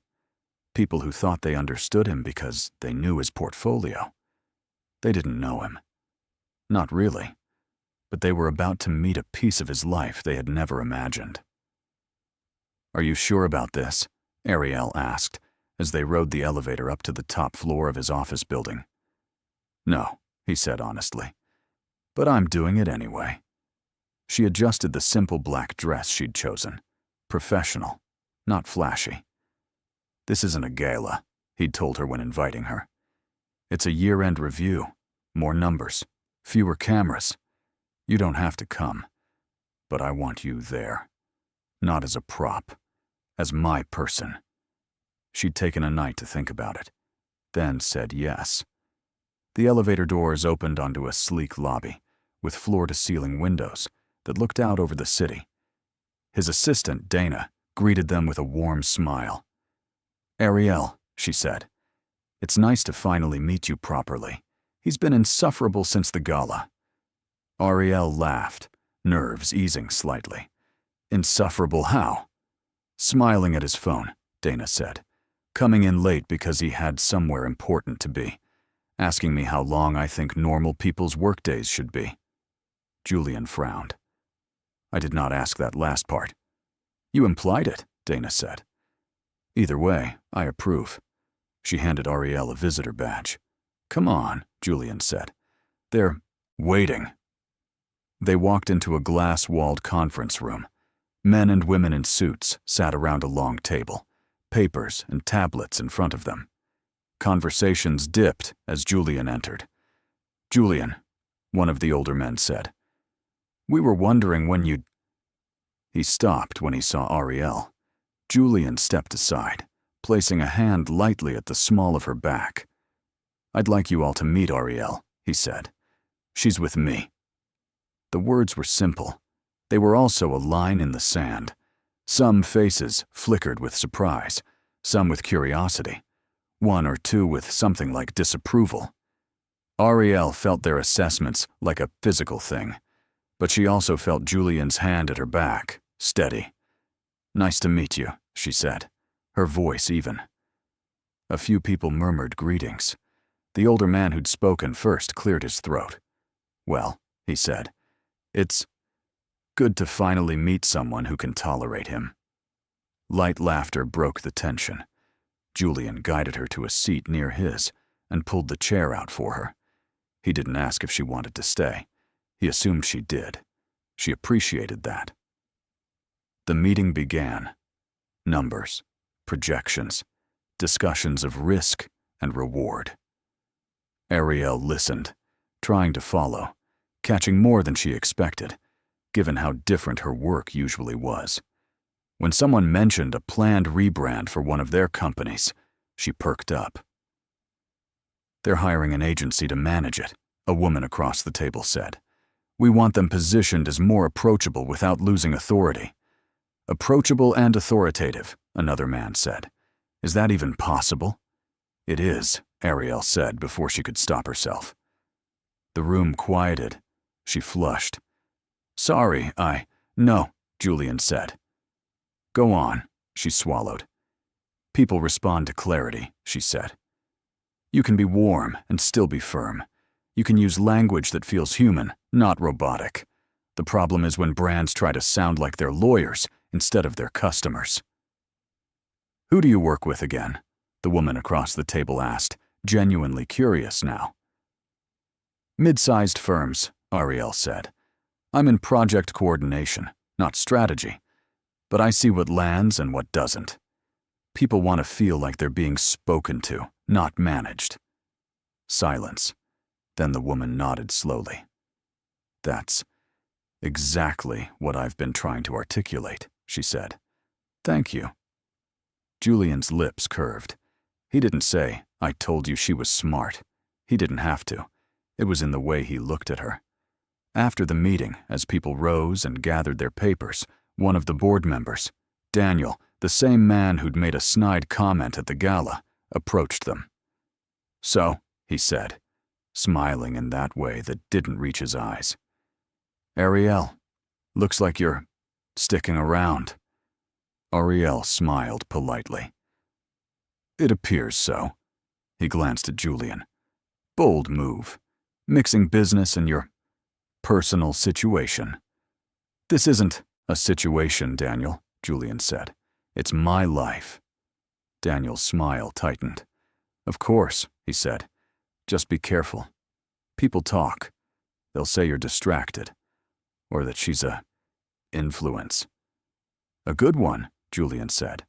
People who thought they understood him because they knew his portfolio. They didn't know him. Not really. But they were about to meet a piece of his life they had never imagined. "Are you sure about this?" Ariel asked, as they rode the elevator up to the top floor of his office building. "No," he said honestly. "But I'm doing it anyway." She adjusted the simple black dress she'd chosen. Professional, not flashy. "This isn't a gala," he'd told her when inviting her. "It's a year-end review. More numbers. Fewer cameras. You don't have to come. But I want you there. Not as a prop. As my person." She'd taken a night to think about it, then said yes. The elevator doors opened onto a sleek lobby, with floor-to-ceiling windows that looked out over the city. His assistant, Dana, greeted them with a warm smile. "Ariel," she said, "it's nice to finally meet you properly. He's been insufferable since the gala." Ariel laughed, nerves easing slightly. "Insufferable how?" "Smiling at his phone," Dana said. "Coming in late because he had somewhere important to be. Asking me how long I think normal people's workdays should be." Julian frowned. "I did not ask that last part." "You implied it," Dana said. "Either way, I approve." She handed Ariel a visitor badge. "Come on," Julian said. "They're waiting." They walked into a glass-walled conference room. Men and women in suits sat around a long table, papers and tablets in front of them. Conversations dipped as Julian entered. "Julian," one of the older men said, "we were wondering when you'd—" He stopped when he saw Ariel. Julian stepped aside, placing a hand lightly at the small of her back. "I'd like you all to meet Ariel," he said. "She's with me." The words were simple. They were also a line in the sand. Some faces flickered with surprise, some with curiosity, one or two with something like disapproval. Ariel felt their assessments like a physical thing, but she also felt Julian's hand at her back, steady. "Nice to meet you," she said, her voice even. A few people murmured greetings. The older man who'd spoken first cleared his throat. "Well," he said, "it's good to finally meet someone who can tolerate him." Light laughter broke the tension. Julian guided her to a seat near his and pulled the chair out for her. He didn't ask if she wanted to stay. He assumed she did. She appreciated that. The meeting began. Numbers, projections, discussions of risk and reward. Ariel listened, trying to follow, catching more than she expected, given how different her work usually was. When someone mentioned a planned rebrand for one of their companies, she perked up. "They're hiring an agency to manage it," a woman across the table said. "We want them positioned as more approachable without losing authority." "Approachable and authoritative," another man said. "Is that even possible?" "It is," Ariel said before she could stop herself. The room quieted. She flushed. "Sorry, No," Julian said. "Go on," she swallowed. "People respond to clarity," she said. "You can be warm and still be firm. You can use language that feels human, not robotic. The problem is when brands try to sound like they're lawyers instead of their customers." "Who do you work with again?" the woman across the table asked, genuinely curious now. "Mid-sized firms," Ariel said. "I'm in project coordination, not strategy. But I see what lands and what doesn't. People want to feel like they're being spoken to, not managed." Silence. Then the woman nodded slowly. "That's exactly what I've been trying to articulate," she said. "Thank you." Julian's lips curved. He didn't say, "I told you she was smart." He didn't have to. It was in the way he looked at her. After the meeting, as people rose and gathered their papers, one of the board members, Daniel, the same man who'd made a snide comment at the gala, approached them. "So," he said, smiling in that way that didn't reach his eyes. "Ariel, looks like you're sticking around." Ariel smiled politely. "It appears so." He glanced at Julian. "Bold move, mixing business and your personal situation." "This isn't a situation, Daniel," Julian said. "It's my life." Daniel's smile tightened. "Of course," he said. "Just be careful. People talk. They'll say you're distracted, or that she's a influence." "A good one," Julian said.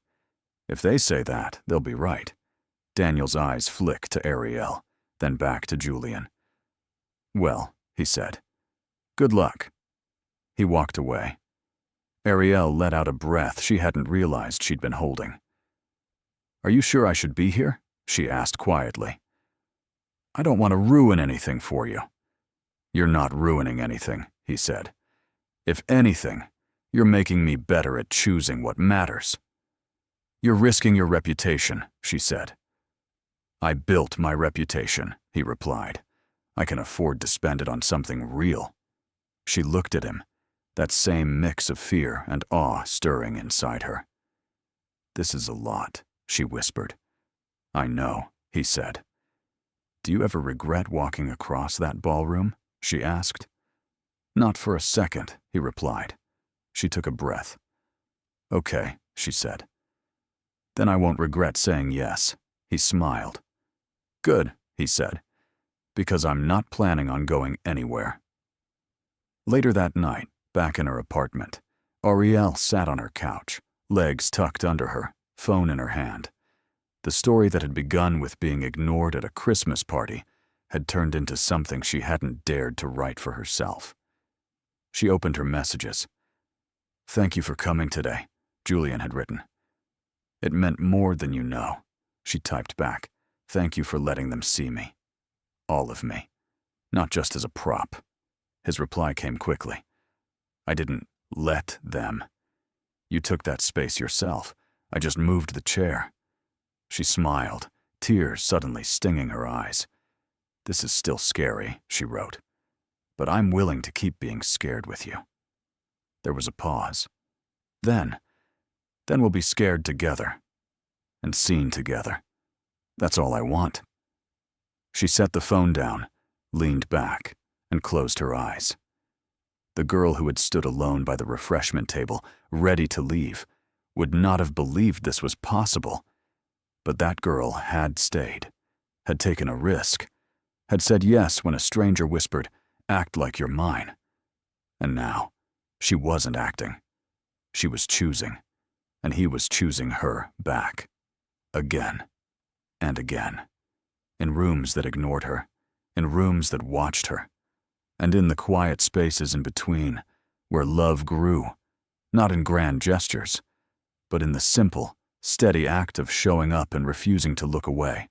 "If they say that, they'll be right." Daniel's eyes flicked to Ariel, then back to Julian. "Well," he said. "Good luck." He walked away. Ariel let out a breath she hadn't realized she'd been holding. "Are you sure I should be here?" she asked quietly. "I don't want to ruin anything for you." "You're not ruining anything," he said. "If anything, you're making me better at choosing what matters." "You're risking your reputation," she said. "I built my reputation," he replied. "I can afford to spend it on something real." She looked at him, that same mix of fear and awe stirring inside her. "This is a lot," she whispered. "I know," he said. "Do you ever regret walking across that ballroom?" she asked. "Not for a second," he replied. She took a breath. "Okay," she said. "Then I won't regret saying yes." He smiled. "Good," he said, "because I'm not planning on going anywhere." Later that night, back in her apartment, Ariel sat on her couch, legs tucked under her, phone in her hand. The story that had begun with being ignored at a Christmas party had turned into something she hadn't dared to write for herself. She opened her messages. "Thank you for coming today," Julian had written. "It meant more than you know," she typed back. "Thank you for letting them see me. All of me. Not just as a prop." His reply came quickly. "I didn't let them. You took that space yourself. I just moved the chair." She smiled, tears suddenly stinging her eyes. "This is still scary," she wrote. "But I'm willing to keep being scared with you." There was a pause. Then we'll be scared together. And seen together. That's all I want." She set the phone down, leaned back, and closed her eyes. The girl who had stood alone by the refreshment table, ready to leave, would not have believed this was possible. But that girl had stayed, had taken a risk, had said yes when a stranger whispered, "Act like you're mine." And now, she wasn't acting. She was choosing, and he was choosing her back. Again, and again. In rooms that ignored her, in rooms that watched her, and in the quiet spaces in between, where love grew, not in grand gestures, but in the simple, steady act of showing up and refusing to look away.